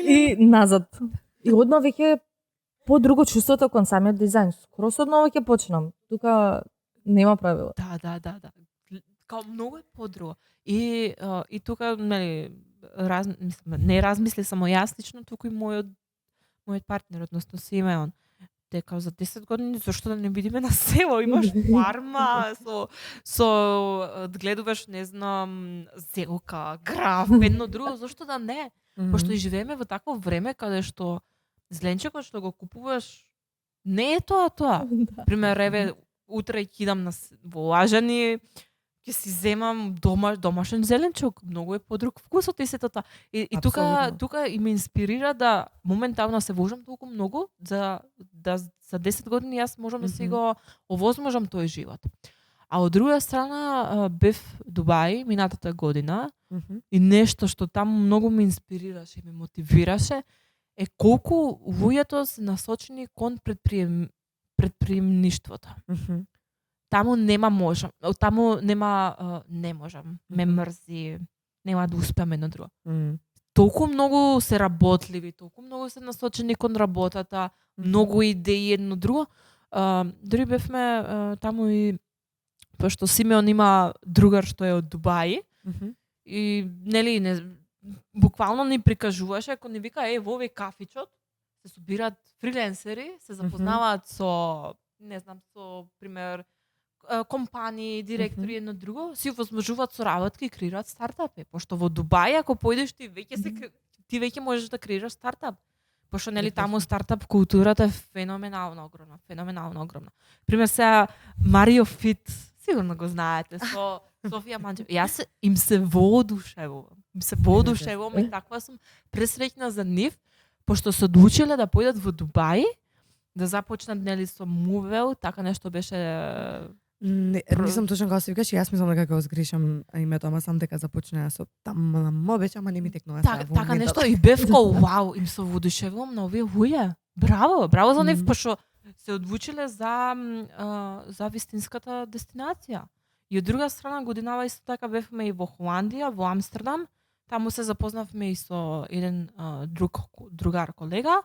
и назад. И одма веќе по-друго чувството кон самиот дизајн. Скоро со одново ќе почнам. Тука нема правила. Да. Као многу е подруго. И тука нели не размисли само јас лично, туку и мојот партнер, односно Симеон. Дека за 10 години зашто да не видиме на село, имаш фарма со гледуваш, не знам, зелка, граф, едно друго, зашто да не? Пошто и живееме во такво време каде што зеленчекот што го купуваш не е тоа. Пример, еве, утре ќе идам во Лажани, ќе си земам домашен зеленчок, многу е подруг вкусот и сето тоа. И тука и ме инспирира да моментално се вожам толку многу за 10 години јас можам да си го овозможам тој живот. А од друга страна бев Дубај минатата година и нешто што таму многу ме инспирираше и ме мотивираше е колку луѓето се насочени кон предприемништвото. Таму нема можам, таму нема не можам, ме мрзи, нема да успеам едно друго. Толку многу се работливи, толку многу се насочени кон работата, многу идеи едно друго. Дори бевме таму и пошто Симеон има другар што е од Дубај и нели буквално ни прикажуваше, ако ни вика во овој кафичот се собираат фриленсери, се запознаваат со не знам, со пример компании, директори едно друго, си возможуваат соработки и креираат стартапи. Пошто во Дубај ако појдеш ти веќе можеш да креираш стартап. Пошто нели таму стартап културата е феноменално огромна. Пример сега Марио Фит, сигурно го знаете, со Софија Манчев. Јас им се воодушевувам и таква сум пресреќна за нив, пошто се одлучиле да појдат во Дубај, да започнат нели со Мувел, така нешто беше Не, нисам точно како се викаш, и јас мислам дека ќе згрешам името, ама сам дека започнаа со мо беше, ама не ми текнува сега. во Така моментот. нешто и бев ко вау, им се воодушевувам на овие луѓе. Браво, браво за нив, пошто се одлучиле за вистинската дестинација. И од друга страна годинава исто така бевме и во Холандија, во Амстердам. Таму се запознавме и со еден другар колега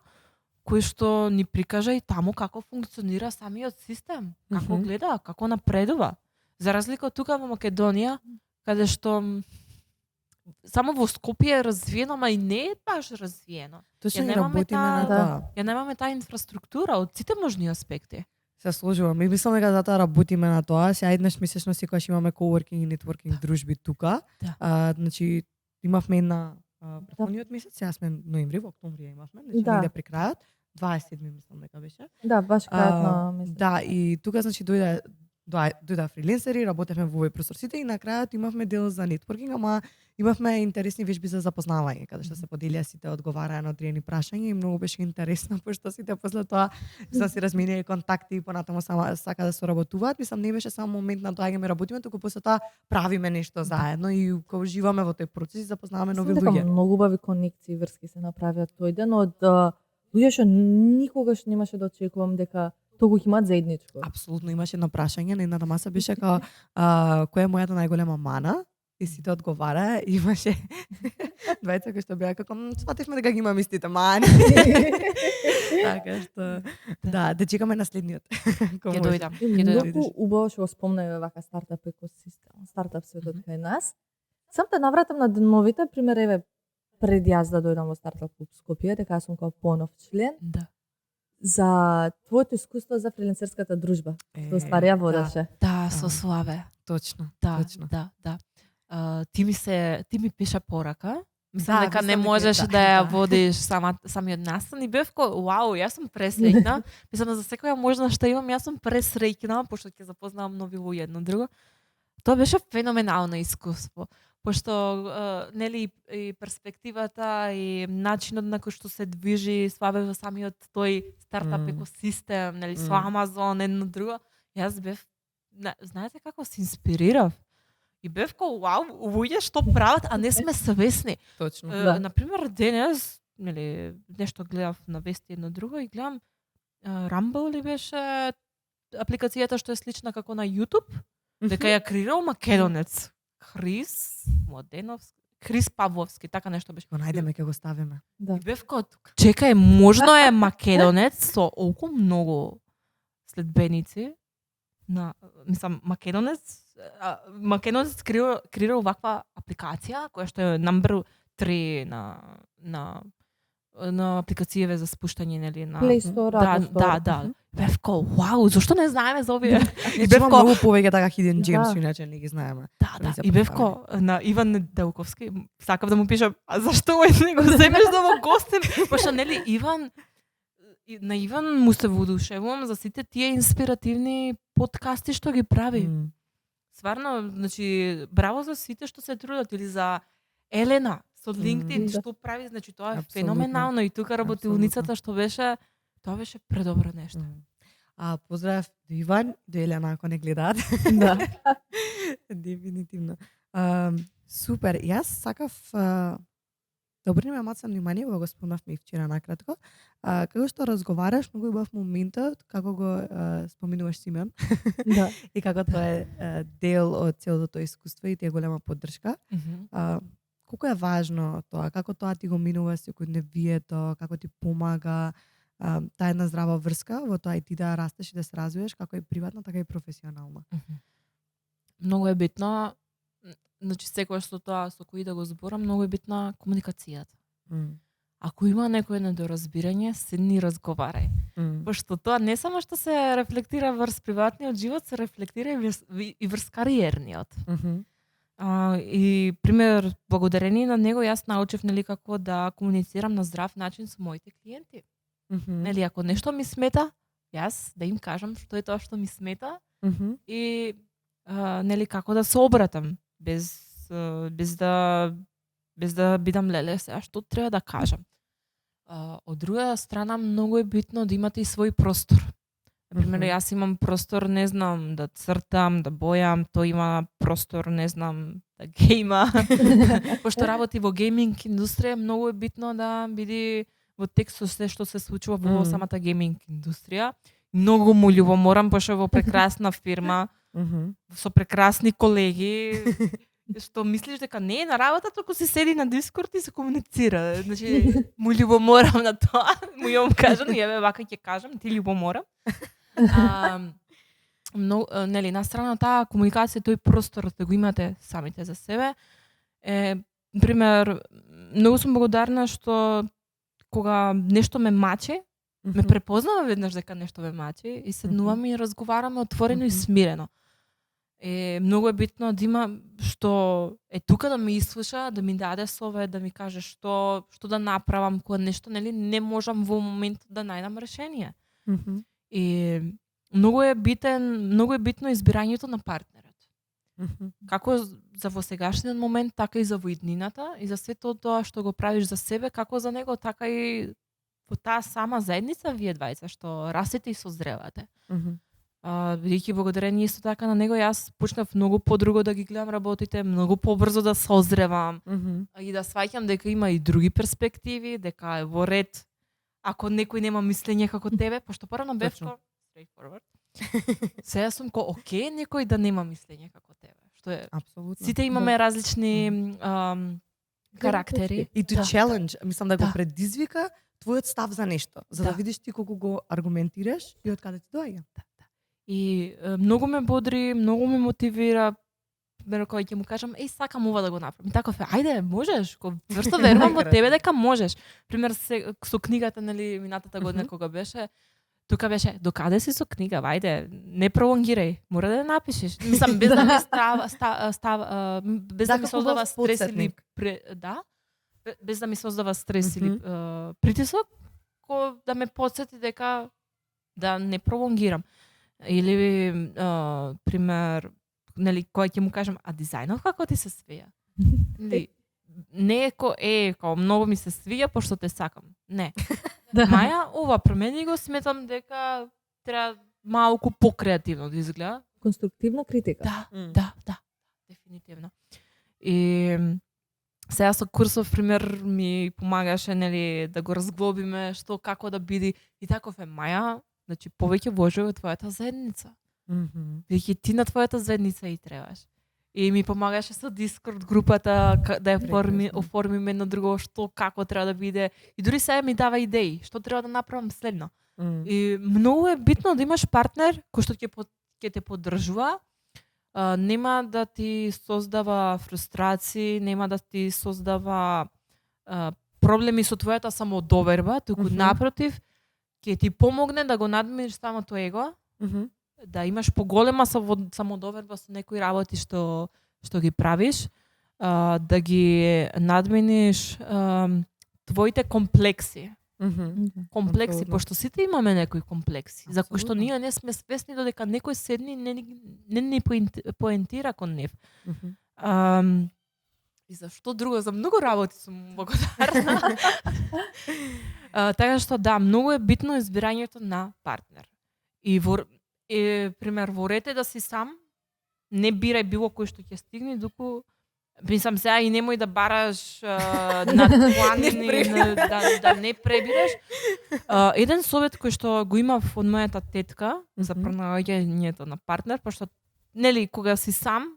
кој што ни прикажа и таму како функционира самиот систем, како гледа, како напредува. За разлика од тука во Македонија, каде што само во Скопје е развиено, ама и не е баш развиено. Точно Ја не немаме работиме на тоа. Ја немаме таа инфраструктура од сите можни аспекти. Се сложувам. И мислам дека затоа работиме на тоа. Сега еднаш месечно секогаш имаме coworking и networking дружби тука. Да. Значи имавме една претходниот месец, сега сме ноември, во октомври ја имавме, значи Да. негде при крајот. 27 мислам дека беше. Да, баш крајот на месец. Да, и тука значи дојда фрилансери, работевме во овој простор сите и на крајот имавме дел за нетворкинг, ама имавме интересни вежби за запознавање, каде што се поделија сите одговараа на одредени прашања и многу беше интересно, пошто сите после тоа се разменија контакти и понатаму сака да соработуваат. Мислам не беше само момент на доаѓаме работиме, туку после тоа правиме нешто заедно и кога живееме во тој процес и запознаваме нови Мислам дека луѓе. многу убави конекции и врски се направиат тој ден од луѓе што никогаш немаше да очекувам дека тоа го имаат заедничко. Апсолутно имаше едно прашање на едната маса беше као која е мојата најголема мана? И сите одговара, имаше двајца кои што беа како свативме дека ги имаме истите мани. Така што да чекаме на следниот. Ќе дојдам. Многу убаво што го спомнаме вака стартап екосистем, стартап светот кај нас. Сам те навратам на деновите, пример еве пред јас да дојдам во стартап клуб Скопје, дека јас сум како понов член. Да. За твоето искуство за фрилансерската дружба, што уствари ја водеше. Да, со Славе. Точно, Да, точно. да. Ти ми пиша порака. Мислам дека не мислам дека можеш да, да ја да. водиш самиот настан и бев ко вау, јас сум пресреќна. Мислам за секоја можна што имам, јас сум пресреќна пошто ќе запознавам нови луѓе едно друго. Тоа беше феноменално искуство. Пошто нели и перспективата и начинот на кој што се движи Славе во самиот тој стартап екосистем, нели со Амазон едно друго, јас бев знаете како се инспирирав. И бев ко вау, луѓе што прават, а не сме свесни. Точно. Да. На пример денес, нели нешто гледав на вести едно друго и гледам Rumble ли беше апликацијата што е слична како на YouTube, дека ја креирал македонец. Крис Павловски, така нешто беше. Го најдеме ќе го ставиме. Да. И бев ко чекај, можно е македонец со олку многу следбеници мислам македонец креирал ваква апликација која што е number 3 на апликацијеве за спуштање нели на Play Store, Apple Store. Да. Бев ко вау, зошто не знаеме за овие? И бев многу повеќе така hidden gems, Да. иначе не ги знаеме. Да. И бев ко на Иван Неделковски, сакав да му пишам, а зашто не го земеш да го гостим? Пошто нели на Иван му се воодушевувам за сите тие инспиративни подкасти што ги прави. Стварно, значи браво за сите што се трудат или за Елена со LinkedIn што прави, значи тоа е феноменално и тука работилницата што беше, тоа беше предобро нешто. Поздрав до Иван, до Елена ако не гледаат. Да. Дефинитивно. Супер. Јас сакав да обрнеме маца внимание, го спомнавме и вчера накратко. Како што разговараш, многу убав моментот како го споминуваш Симеон. Да. И како тоа е дел од целото тоа искуство и ти е голема поддршка. Колку е важно тоа, како тоа ти го минува секојдневието, како ти помага таа една здрава врска во тоа и ти да растеш и да се развиваш, како и приватно, така и професионално. Многу е битно, значи секој што тоа со кој да го зборам, многу е битна комуникацијата. Ако има некој недоразбирање, седни разговарај. Пошто тоа не само што се рефлектира врз приватниот живот, се рефлектира и врз кариерниот. И пример, благодарение на него јас научив нели како да комуницирам на здрав начин со моите клиенти. Нели ако нешто ми смета, јас да им кажам што е тоа што ми смета и нели како да се обратам без да бидам леле сега што треба да кажам. Од друга страна многу е битно да имате и свој простор. Например, јас имам простор, не знам, да цртам, да бојам, тој има простор, не знам, да гейма. Пошто работи во гейминг индустрија, многу е битно да биде во текст со се што се случува во самата гейминг индустрија. Многу му љубоморам, пошто во прекрасна фирма, со прекрасни колеги, што мислиш дека не е на работа, туку се седи на Дискорд и се комуницира. Значи, му љубоморам на тоа. Му јом кажам, еве вака ќе кажам, ти љубоморам. Нели, на страна таа комуникација, тој простор да го имате самите за себе. Пример, многу сум благодарна што кога нешто ме мачи, ме препознава веднаш дека нешто ме мачи и седнуваме и разговараме отворено и смирено. Многу е битно да има што е тука да ме ислуша, да ми даде совет, да ми каже што да направам кога нешто, нели, не можам во моментот да најдам решение. И многу е битно избирањето на партнерот. Како за во сегашниот момент, така и за во иднината и за сето тоа што го правиш за себе, како за него, така и во таа сама заедница вие двајца што растете и созревате. Бидејќи благодарение исто така на него, јас почнав многу подруго да ги гледам работите, многу побрзо да созревам и да сваќам дека има и други перспективи, дека е во ред ако некој нема мислење како тебе, пошто порано бев straightforward. Сега сум окей, некој да нема мислење како тебе, што е апсолутно. Сите имаме различни карактери И to challenge, мислам да го предизвика твојот став за нешто, за да видиш ти колку го аргументираш и од каде ти доаѓа. И многу ме бодри, многу ме мотивира, кога ќе му кажам, сакам ова да го направам. Таков е, ајде, можеш, врсто верувам во тебе дека можеш. Пример со книгата, нели, минатата година кога беше, тука беше, докаде си со книга, ајде, не пролонгирај, мора да ја напишеш. Мислам, без да ми без да ми создава стрес или без да ми создава стрес или притисок, да ме потсети дека да не пролонгирам. Или пример, нели, кога ќе му кажам, а дизајнот како ти се свија? Не е како многу ми се свија пошто те сакам. Не. Маја, ова промени го, сметам дека треба малку покреативно да изгледа. Конструктивна критика. Да, дефинитивно. И сега со курсов, пример, ми помагаше, нели, да го разглобиме што како да биде и таков е, Маја, значи повеќе вложи во твојата заедница. Бидејќи ти на твојата заедница и требаш. И ми помагаше со Discord групата да ја оформиме едно друго што како треба да биде. И дури сега ми дава идеи што треба да направам следно. И многу е битно да имаш партнер кој што ќе те поддржува, нема да ти создава фрустрации, нема да ти создава проблеми со твојата самодоверба, туку напротив, ќе ти помогне да го надминиш самото его, да имаш поголема самодоверба со некои работи што ги правиш, да ги надминиш твоите комплекси. Комплекси, пошто сите имаме некои комплекси, за кои што ние не сме свесни додека некој седни не ни поентира кон нив. И за што друго, за многу работи сум благодарна. Така што да, многу е битно избирањето на партнер. И пример, ворете да си сам, не бирај било кој што ќе стигне, дуку мислам сега и немој да бараш над планини, да не пребираш. Еден совет кој што го имав од мојата тетка за пронаоѓањето на партнер, пошто нели кога си сам,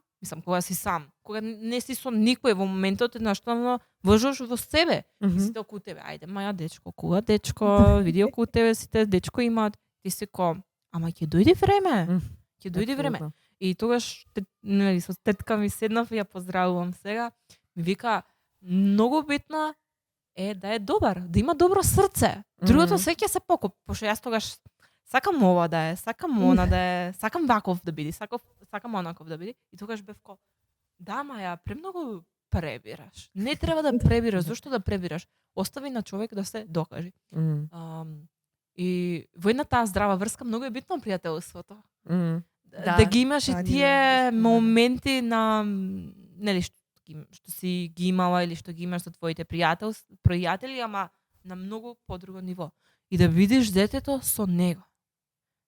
кога не си со никој во моментот, едноставно вложиш во себе. Сите околу тебе, ајде, Маја дечко, кога дечко, види околу тебе сите дечко имаат, ти си ама ќе дојде време. Ќе дојде време. И тогаш нели со тетка ми седнав и ја поздравувам сега, ми вика многу битно е да е добар, да има добро срце. Другото се ќе се покоп, пошто јас тогаш сакам ова да е, сакам она да е, сакам ваков да биде, сакам онаков да биде. И тогаш бев да, Маја, премногу пребираш. Не треба да пребираш, зошто да пребираш? Остави на човек да се докаже. И во една таа здрава врска многу е битно пријателството. Да ги имаш и тие моменти на нели што си ги имала или што ги имаш со твоите пријатели, ама на многу подруго ниво. И да видиш детето со него.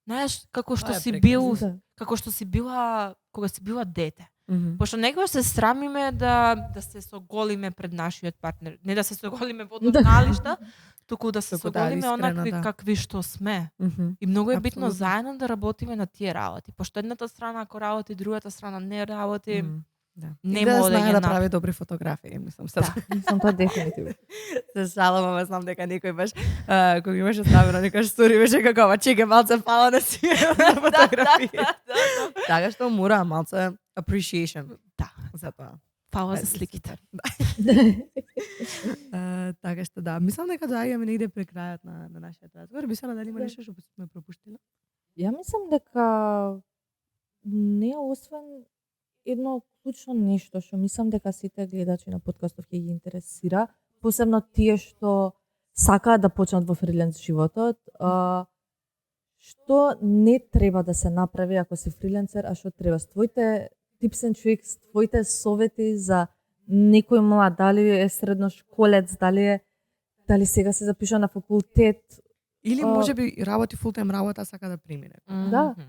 Знаеш, како што Тоа е си прекрасно. бил, Да. како што си била кога си била дете. Мгм. Пошто некогаш се срамиме да се соголиме пред нашиот партнер. Не да се соголиме во Да. налишта, туку да се Туку да, соголиме искрено, онакви да. какви што сме. Мгм. И многу е битно Апсолутно. заедно да работиме на тие работи. Пошто едната страна ако работи, другата страна не работи, Мгм. Да. не И да може да знае ги да нап- прави добри фотографии, мислам се. Да. Мислам тоа дефинитивно. Се шалам, ама знам дека некој баш кога имаше ставено некој стори беше како ова чеке малце фала на си на фотографии. да. Така што мора малце appreciation Да. за тоа. Фала за Е, сликите. супер. Така што да, мислам дека доаѓаме негде при крајот на нашиот разговор. Бисера, дали има Да. нешто што сме пропуштиле? Ја мислам дека не освен едно клучно нешто што мислам дека сите гледачи на подкастов ќе ги интересира, посебно тие што сакаат да почнат во фриленс животот, што не треба да се направи ако си фриленсер, а што треба с твоите tips and tricks, твоите совети за некој млад, дали е средношколец, дали сега се запишува на факултет, Или А, можеби работи фултайм работа, сака да премине. Да. Мгм.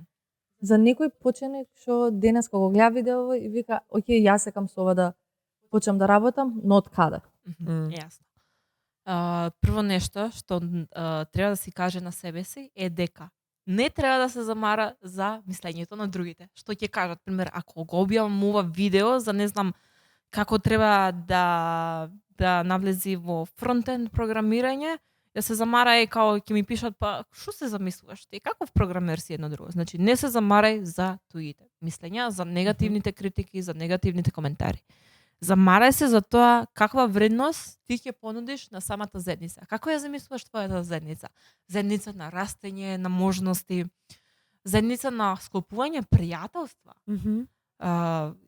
за некој поченик што денес кога го гледа видео и вика, окей, јас сакам со ова да почнам да работам, но од каде? Мм. Јасно. Прво нешто што треба да си каже на себе си е дека не треба да се замара за мислењето на другите. Што ќе кажат, пример, ако го објавам ова видео за не знам како треба да навлези во фронтенд програмирање, ја се замара и као ќе ми пишат па што се замислуваш ти, каков програмер си едно друго. Значи не се замарај за туите мислења, за негативните критики, за негативните коментари. Замарај се за тоа каква вредност ти ќе понудиш на самата заедница. Како ја замислуваш твојата заедница? Заедница на растење, на можности, заедница на склопување пријателства. Мгм.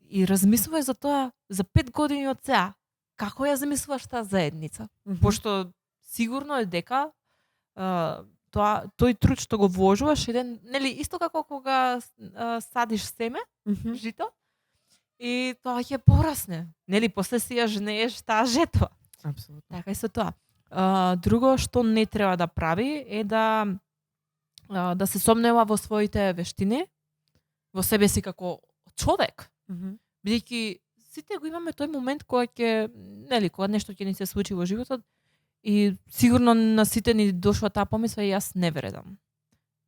И размислувај за тоа за 5 години од сега. Како ја замислуваш таа заедница? Мгм. Пошто сигурно е дека тој труд што го вложуваш еден, нели исто како кога садиш семе, Мгм. жито, и тоа ќе порасне. Нели после си ја жнееш таа жетва. Апсолутно. Така и со тоа. Друго што не треба да прави е да се сомнева во своите вештини, во себе си како човек, Мгм. бидејќи сите го имаме тој момент кога ќе, нели, кога нешто ќе ни се случи во животот и сигурно на сите ни дошла таа помисла и јас не вередам.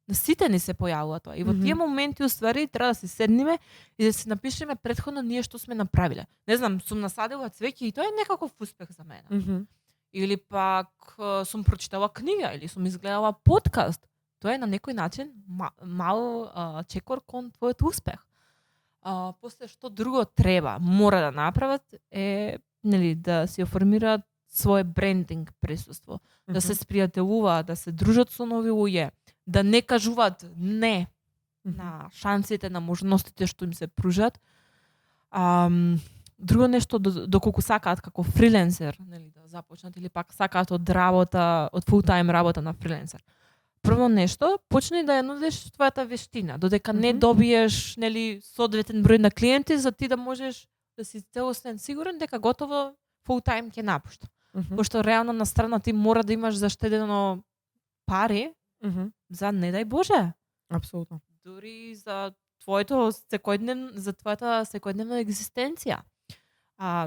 На сите ни се појавува тоа. И во тие Мгм. моменти уствари треба да се седниме и да се напишеме претходно ние што сме направиле. Не знам, сум насадила цвеќе и тоа е некаков успех за мене. Мгм. Или пак сум прочитала книга или сум изгледала подкаст. Тоа е на некој начин мал чекор кон твојот успех. После што друго треба, мора да направат е, нели, да си оформираат своje брендинг присуство, да се спријателуваат, да се дружат со нови луѓе, да не кажуваат не на шансите, на можностите што им се пружат. Друго нешто доколку сакаат како фриленсер, нели, да започнат или пак сакаат од работа, од фултайм работа на фриленсер. Прво нешто, почни да ја нудиш твојата вештина, додека не Мгм. добиеш, нели, соодветен број на клиенти за ти да можеш да си целосен сигурен дека готово фултайм ќе напушта. Мгм. Пошто реално на страна ти мора да имаш заштедено пари Мгм. за не дај Боже, Апсолутно. дури за твојата секојдневна екзистенција.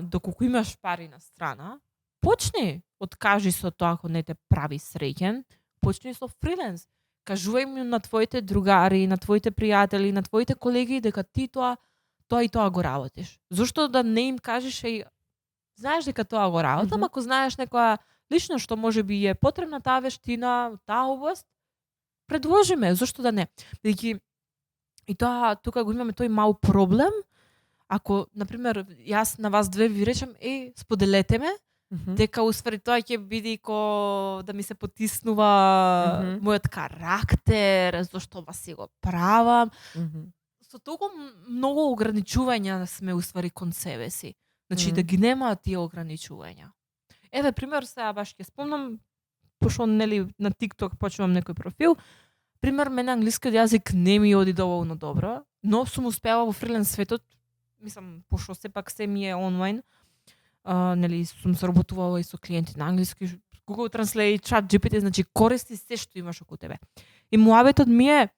Доколку имаш пари на страна, почни, откажи со тоа ако не те прави среќен, почни со фриленс. Кажувај ми на твоите другари, на твоите пријатели, на твоите колеги дека ти тоа и тоа го работиш. Зошто да не им кажеш знаеш дека тоа го работам, Мгм. ако знаеш некоја лично што можеби е потребна таа вештина, таа област, предложи ме, зошто да не? Бидејќи и тоа тука го имаме тој мал проблем. Ако, например, јас на вас две ви речем, споделете ме, Мгм. дека уствари тоа ќе биде да ми се потиснува Мгм. мојот карактер, зашто вас си го правам. Мгм. Со толку многу ограничувања сме уствари кон себе си. Значи Мгм. да ги нема тие ограничувања. Еве пример сега баш ќе спомнам, пошто нели на TikTok почнувам некој профил. Пример, мене англискиот јазик не ми оди доволно добро, но сум успеала во фриленс светот, мислам, пошто сепак се ми е онлайн, нели сум соработувала и со клиенти на англиски, Google Translate, Chat GPT, значи користи се што имаш околу тебе. И муабетот ми е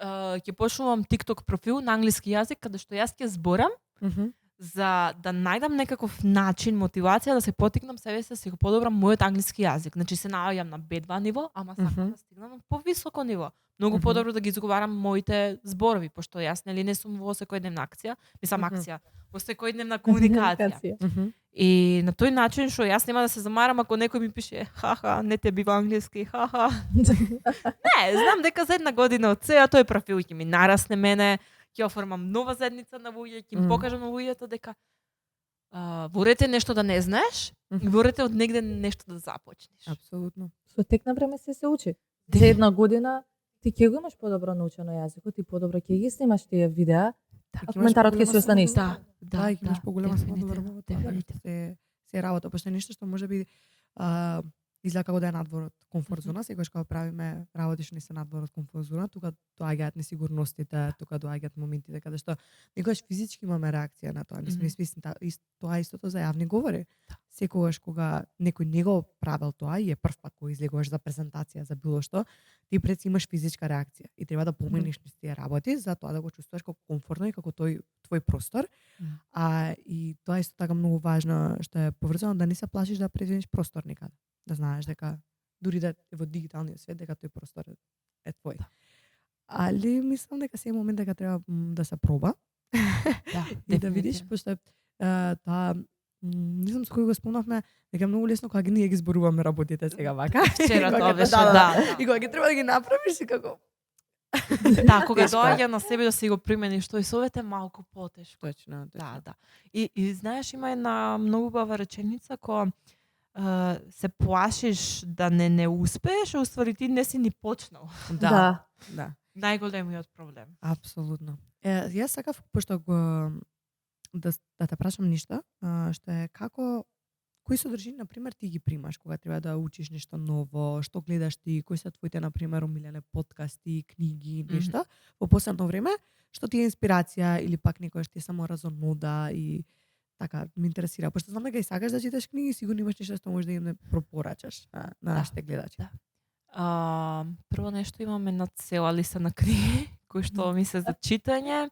ќе почнувам TikTok профил на англиски јазик каде што јас ќе зборам Мгм. за да најдам некаков начин, мотивација да се потикнам себе се да си го подобрам мојот англиски јазик. Значи се наоѓам на B2 ниво, ама сакам да стигнам на повисоко ниво. Многу Мгм. подобро да ги изговарам моите зборови, пошто јас нели не сум во секојдневна акција, мислам Мгм. акција, во секојдневна комуникација. Мгм. И на тој начин што јас нема да се замарам ако некој ми пише хаха, не те бива англиски, хаха. Не, знам дека за една година од сега тој профил ќе ми нарасне мене, ќе оформам нова заедница на луѓе, ќе им покажам на луѓето дека ворете нешто да не знаеш и ворете од негде нешто да започнеш. Апсолутно. Со тек на време се учи. За една година ти ќе го имаш подобро научено јазикот и подобро ќе ги снимаш тие видеа, а коментарот ќе се остане ист. Да, Да, и ќе имаш поголема дефинитивно, свобода во тоа. дефинитивно. Се работа, пошто е нешто што можеби изгледа како да е надвор од комфорт зона, секогаш кога правиме работи што не се надвор од комфорт зона, тука доаѓаат несигурностите, тука доаѓаат моментите каде што некогаш физички имаме реакција на тоа, не сме свесни тоа истото за јавни говори. Секогаш кога некој не го правел тоа и е прв пат кога излегуваш за презентација за било што, ти пред имаш физичка реакција и треба да поминеш низ тие работи за тоа да го чувствуваш како комфортно и како твој простор. И тоа е исто така многу важно што е поврзано да не се плашиш да преземеш простор никаде. Да знаеш дека дури да е во дигиталниот свет дека тој простор е твој. Али мислам дека се момент дека треба да се проба. Да, И да видиш пошто тоа не знам со кој го спомнавме дека е многу лесно кога ние ги зборуваме работите сега вака. Вчера тоа беше, да. И кога ги треба да ги направиш и како Да, кога Тешко е. доаѓа на себе да си го примениш тој совет е малку потешко. Точно. Да. И знаеш има една многу убава реченица која се плашиш да не успееш, а уствари ти не си ни почнал. Да. Најголемиот проблем. Апсолутно. Јас сакав пошто го да те прашам ништо, што е како кои содржини на пример ти ги примаш кога треба да учиш нешто ново, што гледаш ти, кои се твоите на пример омилени подкасти, книги, нешто во последно време, што ти е инспирација или пак некојаш ти е само разонода и така ме интересира, пошто знам дека и сакаш да читаш книги, сигурно имаш нешто што можеш да им не пропорачаш на нашите гледачи. Да. Прво нешто имаме на цела листа на книги кои што ми се за читање.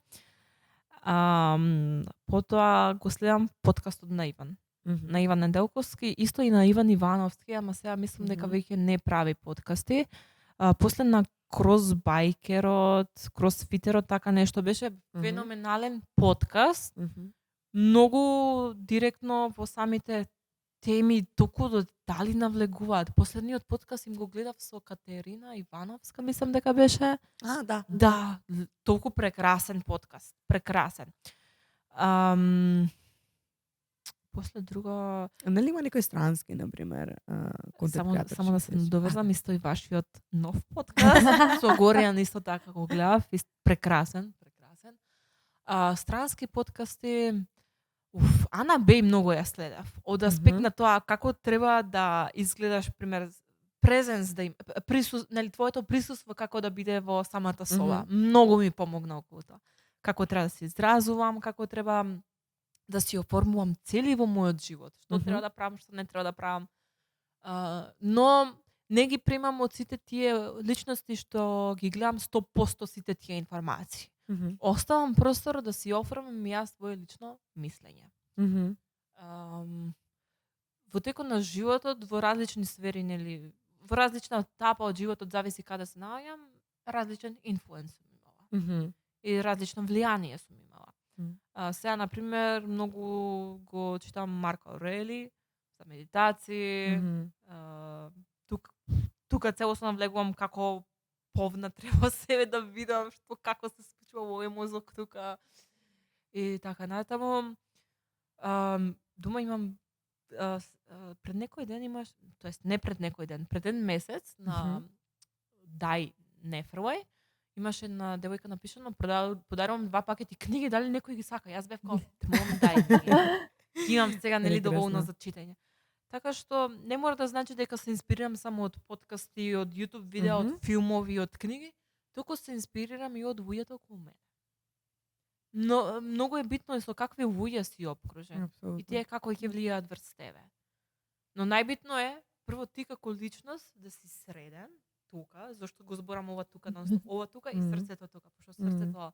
Потоа го следам подкастот на Иван. На Иван Неделковски, исто и на Иван Ивановски, ама сега мислам дека веќе не прави подкасти. После на Кросбайкерот, Кросфитерот, така нешто беше феноменален подкаст. Многу директно во самите теми, толку детали навлегуваат. Последниот подкаст им го гледав со Катерина Ивановска, мислам дека беше. Да. Да, толку прекрасен подкаст, прекрасен. После друго... Нели има некој странски, на пример, контент само да се доврзам исто и вашиот нов подкаст. Со Горијан исто така го гледав, прекрасен. Странски подкасти, Ана Беј многу ја следев. Од аспект на тоа како треба да изгледаш, пример, презенс да им нели твоето присуство како да биде во самата соба. Многу ми помогна околу тоа. Како треба да се изразувам, како треба да си оформувам цели во мојот живот. Што треба да правам, што не треба да правам. Но не ги примам од сите тие личности што ги гледам 100% сите тие информации. Оставам простор да си оформам јас своје лично мислење. Во текот на животот, во различни сфери, нели, во различна етапа од животот, зависи каде се наоѓам, различен инфлуенс сум имала. И различно влијание сум имала. Сега, например, многу го читам Марко Аурели за медитации. Тука целосно навлегувам како повна треба себе да видам што како се случува во овој мозок тука. И така натаму. Дома имам пред некој ден имаш, тоест не пред некој ден, пред еден месец на Дај Нефрлај имаше една девојка напишано подарувам 2 пакети книги, дали некој ги сака? Јас бев како те молам дај. Имам сега нели доволно за читање. Така што не мора да значи дека се инспирирам само од подкасти, од YouTube видеа, од филмови, од книги, туку се инспирирам и од луѓето околу мене. Но многу е битно и со какви луѓе си опкружен. И тие како ќе влијаат врз тебе. Но најбитно е прво ти како личност да си среден, тука, зашто го зборам ова тука, односно ова тука и срцето тука, пошто срцето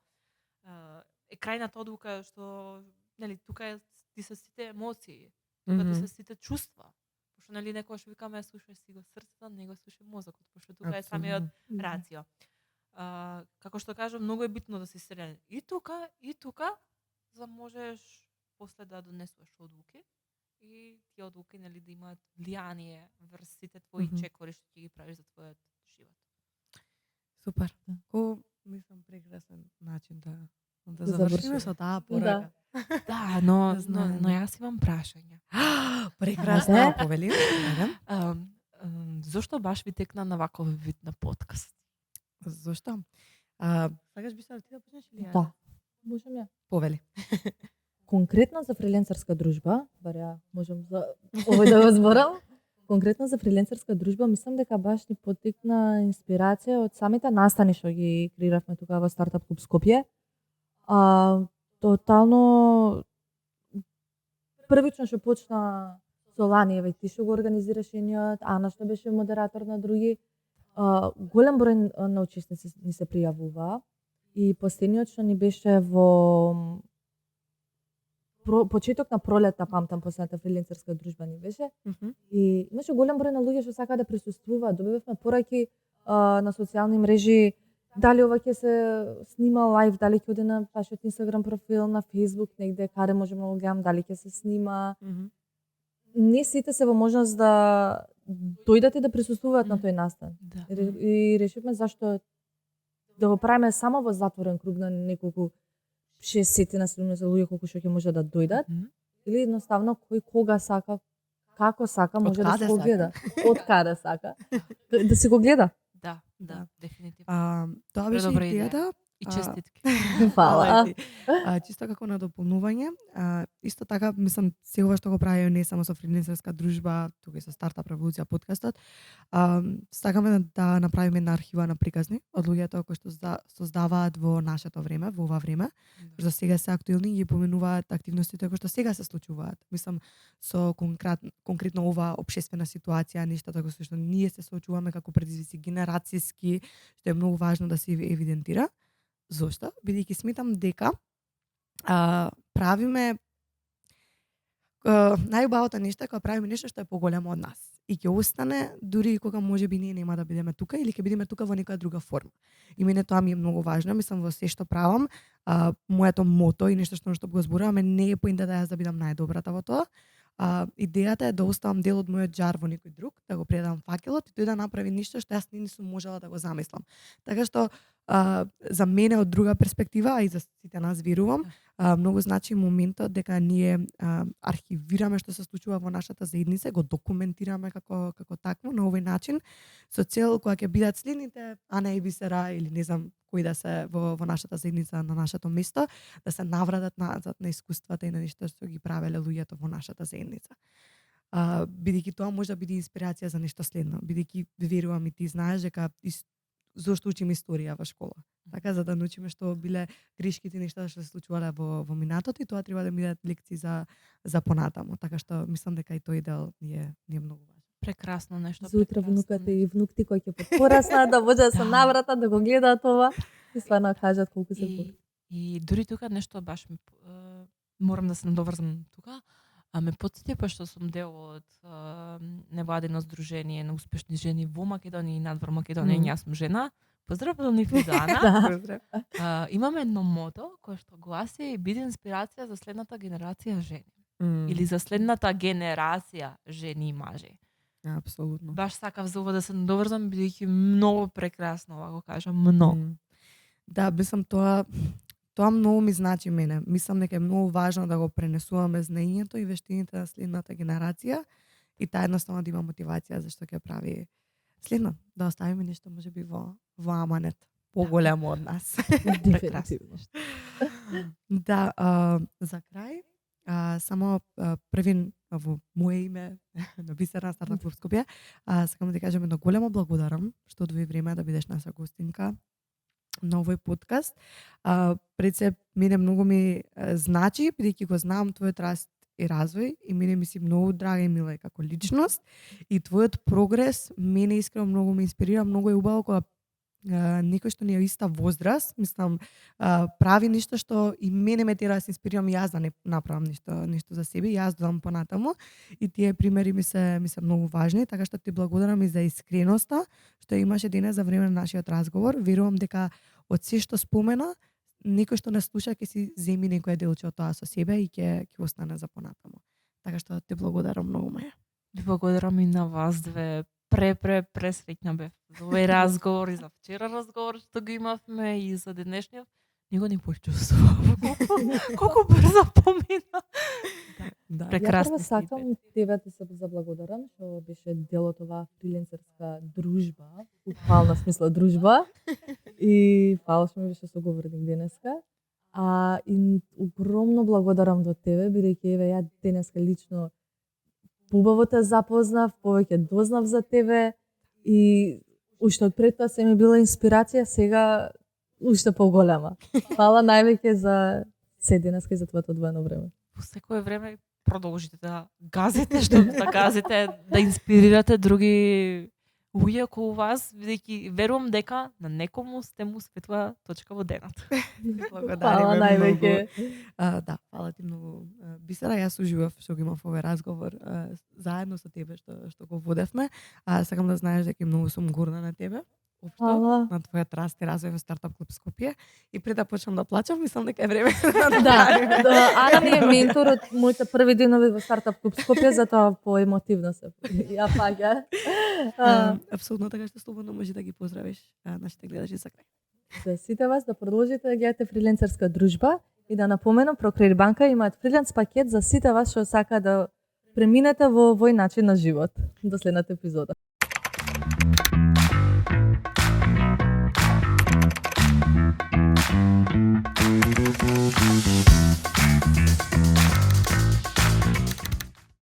е крајната одлука што нели тука ти се сите емоции, тука ти се сите чувства. Пошто нели некогаш викаме слушај си го срцето, не го слушај мозокот, пошто тука е самиот рацио. Како што кажам, многу е битно да си среден и тука, за да можеш после да донесуваш одлуки и тие одлуки нели да имаат влијание врз сите твои чекори што ќе ги правиш за твојот живот. Супер. Ко мислам прекрасен начин да завршиме со таа порака. Да, но јас имам прашање. Прекрасно, повели. Зошто баш ви текна на ваков вид на подкаст? Зошто? Сакаш би се ти да почнеш или ја? Да. Можем ја. Повели. Конкретно за фриленсерска дружба, бар ја можам за овој да го зборам. Конкретно за фриленсерска дружба, мислам дека баш ни потекна инспирација од самите настани што ги креиравме тука во Стартап клуб Скопје. Тотално првично што почна со Лани, еве ти што го организираш едниот, Ана што беше модератор на други. Голем број на учесници ни се пријавува и последниот што ни беше во почеток на пролета, памтам, последната фриленсерска дружба ни беше. И имаше голем број на луѓе што сакаа да присуствуваат. Добивавме пораки на социјални мрежи, дали ова ќе се снима лајв, дали ќе оде на вашиот Инстаграм профил, на Фејсбук, негде каде можеме да го гледам, дали ќе се снима. Не сите се во можност да дојдат и да присуствуваат на тој настан. Да. И решивме зашто да го правиме само во затворен круг на неколку 60 на 70 луѓе колку што ќе може да дојдат, или едноставно кој кога сака, како сака може да се го гледа. Од каде сака. Да се го гледа. Да, дефинитивно. Тоа беше идејата. И честитки. Фала. Чисто како надополнување, исто така мислам сега што го правиме не само со фриленсерска дружба, тука и со Стартап револуција подкастот, сакаме да направиме една архива на приказни од луѓето кои што создаваат во нашето време, во ова време, што сега се актуелни и ги поменуваат активностите кои што сега се случуваат. Мислам со конкретно ова општествена ситуација, нештата кои што ние се соочуваме како предизвици генерацијски, што е многу важно да се евидентира. Зошто? Бидејќи сметам дека правиме најубавото нешто е кога правиме нешто што е поголемо од нас и ќе остане дури и кога можеби ние нема да бидеме тука или ќе бидеме тука во некоја друга форма. И мене тоа ми е многу важно, мислам во се што правам, моето мото и нешто што го зборуваме не е поинта да јас да бидам најдобрата во тоа. Идејата е да оставам дел од мојот џар во некој друг, да го предам факелот и тој да направи нешто што јас не сум можела да го замислам. Така што за мене од друга перспектива, а и за сите нас верувам, многу значи моментот дека ние архивираме што се случува во нашата заедница, го документираме како такво на овој начин, со цел кога ќе бидат следните Ана и Бисера или не знам кои да се во нашата заедница, на нашето место, да се навратат назад на искуствата и на нешто што ги правеле луѓето во нашата заедница. Бидејќи тоа може да биде инспирација за нешто следно, бидејќи верувам и ти знаеш дека зошто учиме историја во школа. Така за да научиме што биле грешките нешта што се случувале во минатото и тоа треба да бидат лекции за понатаму. Така што мислам дека и тој дел е многу важен. Прекрасно нешто. За утре внуката и внукти кои ќе пораснат да може да се навратат да го гледаат ова и стварно кажат колку се пор. И дури тука нешто баш морам да се надоврзам тука. Ме потсети пошто сум дел од невладино здружение на успешни жени во Македонија и надвор Македонија, јас сум жена. Поздрав до нив и до Ана. Имаме едно мото кое што гласи: биде инспирација за следната генерација жени. Или за следната генерација жени и мажи. Апсолутно. Баш сакав за ова да се надоврзам, бидејќи многу прекрасно, ова го кажам, многу. Да, мислам тоа многу ми значи мене. Мислам дека е многу важно да го пренесуваме знаењето и вештините на следната генерација и таа едноставно да има мотивација зашто ќе прави следно, да оставиме нешто можеби во аманет поголемо од нас. Дефинитивно. Да, за крај, само првин во моје име на Бисера на Стартап клуб Скопје, сакам да кажам едно големо благодарам што одвои време да бидеш наша гостинка на овој подкаст. Пред се мене многу ми значи, бидејќи го знам твојот раст и развој и мене ми си многу драга и мила и како личност и твојот прогрес мене искрено многу ме инспирира, многу е убаво кога некој што ни е иста возраст, мислам, прави нешто што и мене ме тера да се инспирирам и јас да не направам нешто за себе, јас додам понатаму и тие примери ми се многу важни, така што ти благодарам и за искреноста што имаше денес за време на нашиот разговор. Верувам дека од се што спомена, некој што не слуша ќе си земи некој делче од тоа со себе и ќе остане за понатаму. Така што ти благодарам многу, Маја. Ви благодарам и на вас две. Пресреќна бев за овој разговор и за вчера разговор што го имавме и за денешниот. Него не почувствувам. Колку брзо помина. Да. Прекрасно. Ја прво сакам тебе да се заблагодарам што беше дел од оваа фриленсерска дружба, буквална смисла дружба. И фала што ми беше соговорник денеска. И огромно благодарам до тебе, бидејќи еве ја денеска лично убаво те запознав, повеќе дознав за тебе и уште од пред тоа се ми била инспирација, сега уште поголема. Фала највеќе за се денеска и за твоето одвоено време. По секое време продолжите да газите, што да газите, да инспирирате други луѓе околу вас, бидејќи верувам дека на некому сте му светла точка во денот. Фала највеќе. Да, фала ти многу. Бисера, јас уживав што го имав овој разговор заедно со тебе што го водевме. Сакам да знаеш дека многу сум горда на тебе. Фала. На твојот раст и развој во Стартап клуб Скопје. И пред да почнам да плачам, мислам дека е време Да, Ана ми е ментор од моите први денови во Стартап клуб Скопје, затоа поемотивно се ја паѓа. Апсолутно, така што слободно може да ги поздравиш нашите гледачи за крај. За сите вас да продолжите да гледате фриленсерска дружба и да напоменам, ProCredit банка имаат фриленс пакет за сите вас што сака да преминете во овој начин на живот. До следната епизода.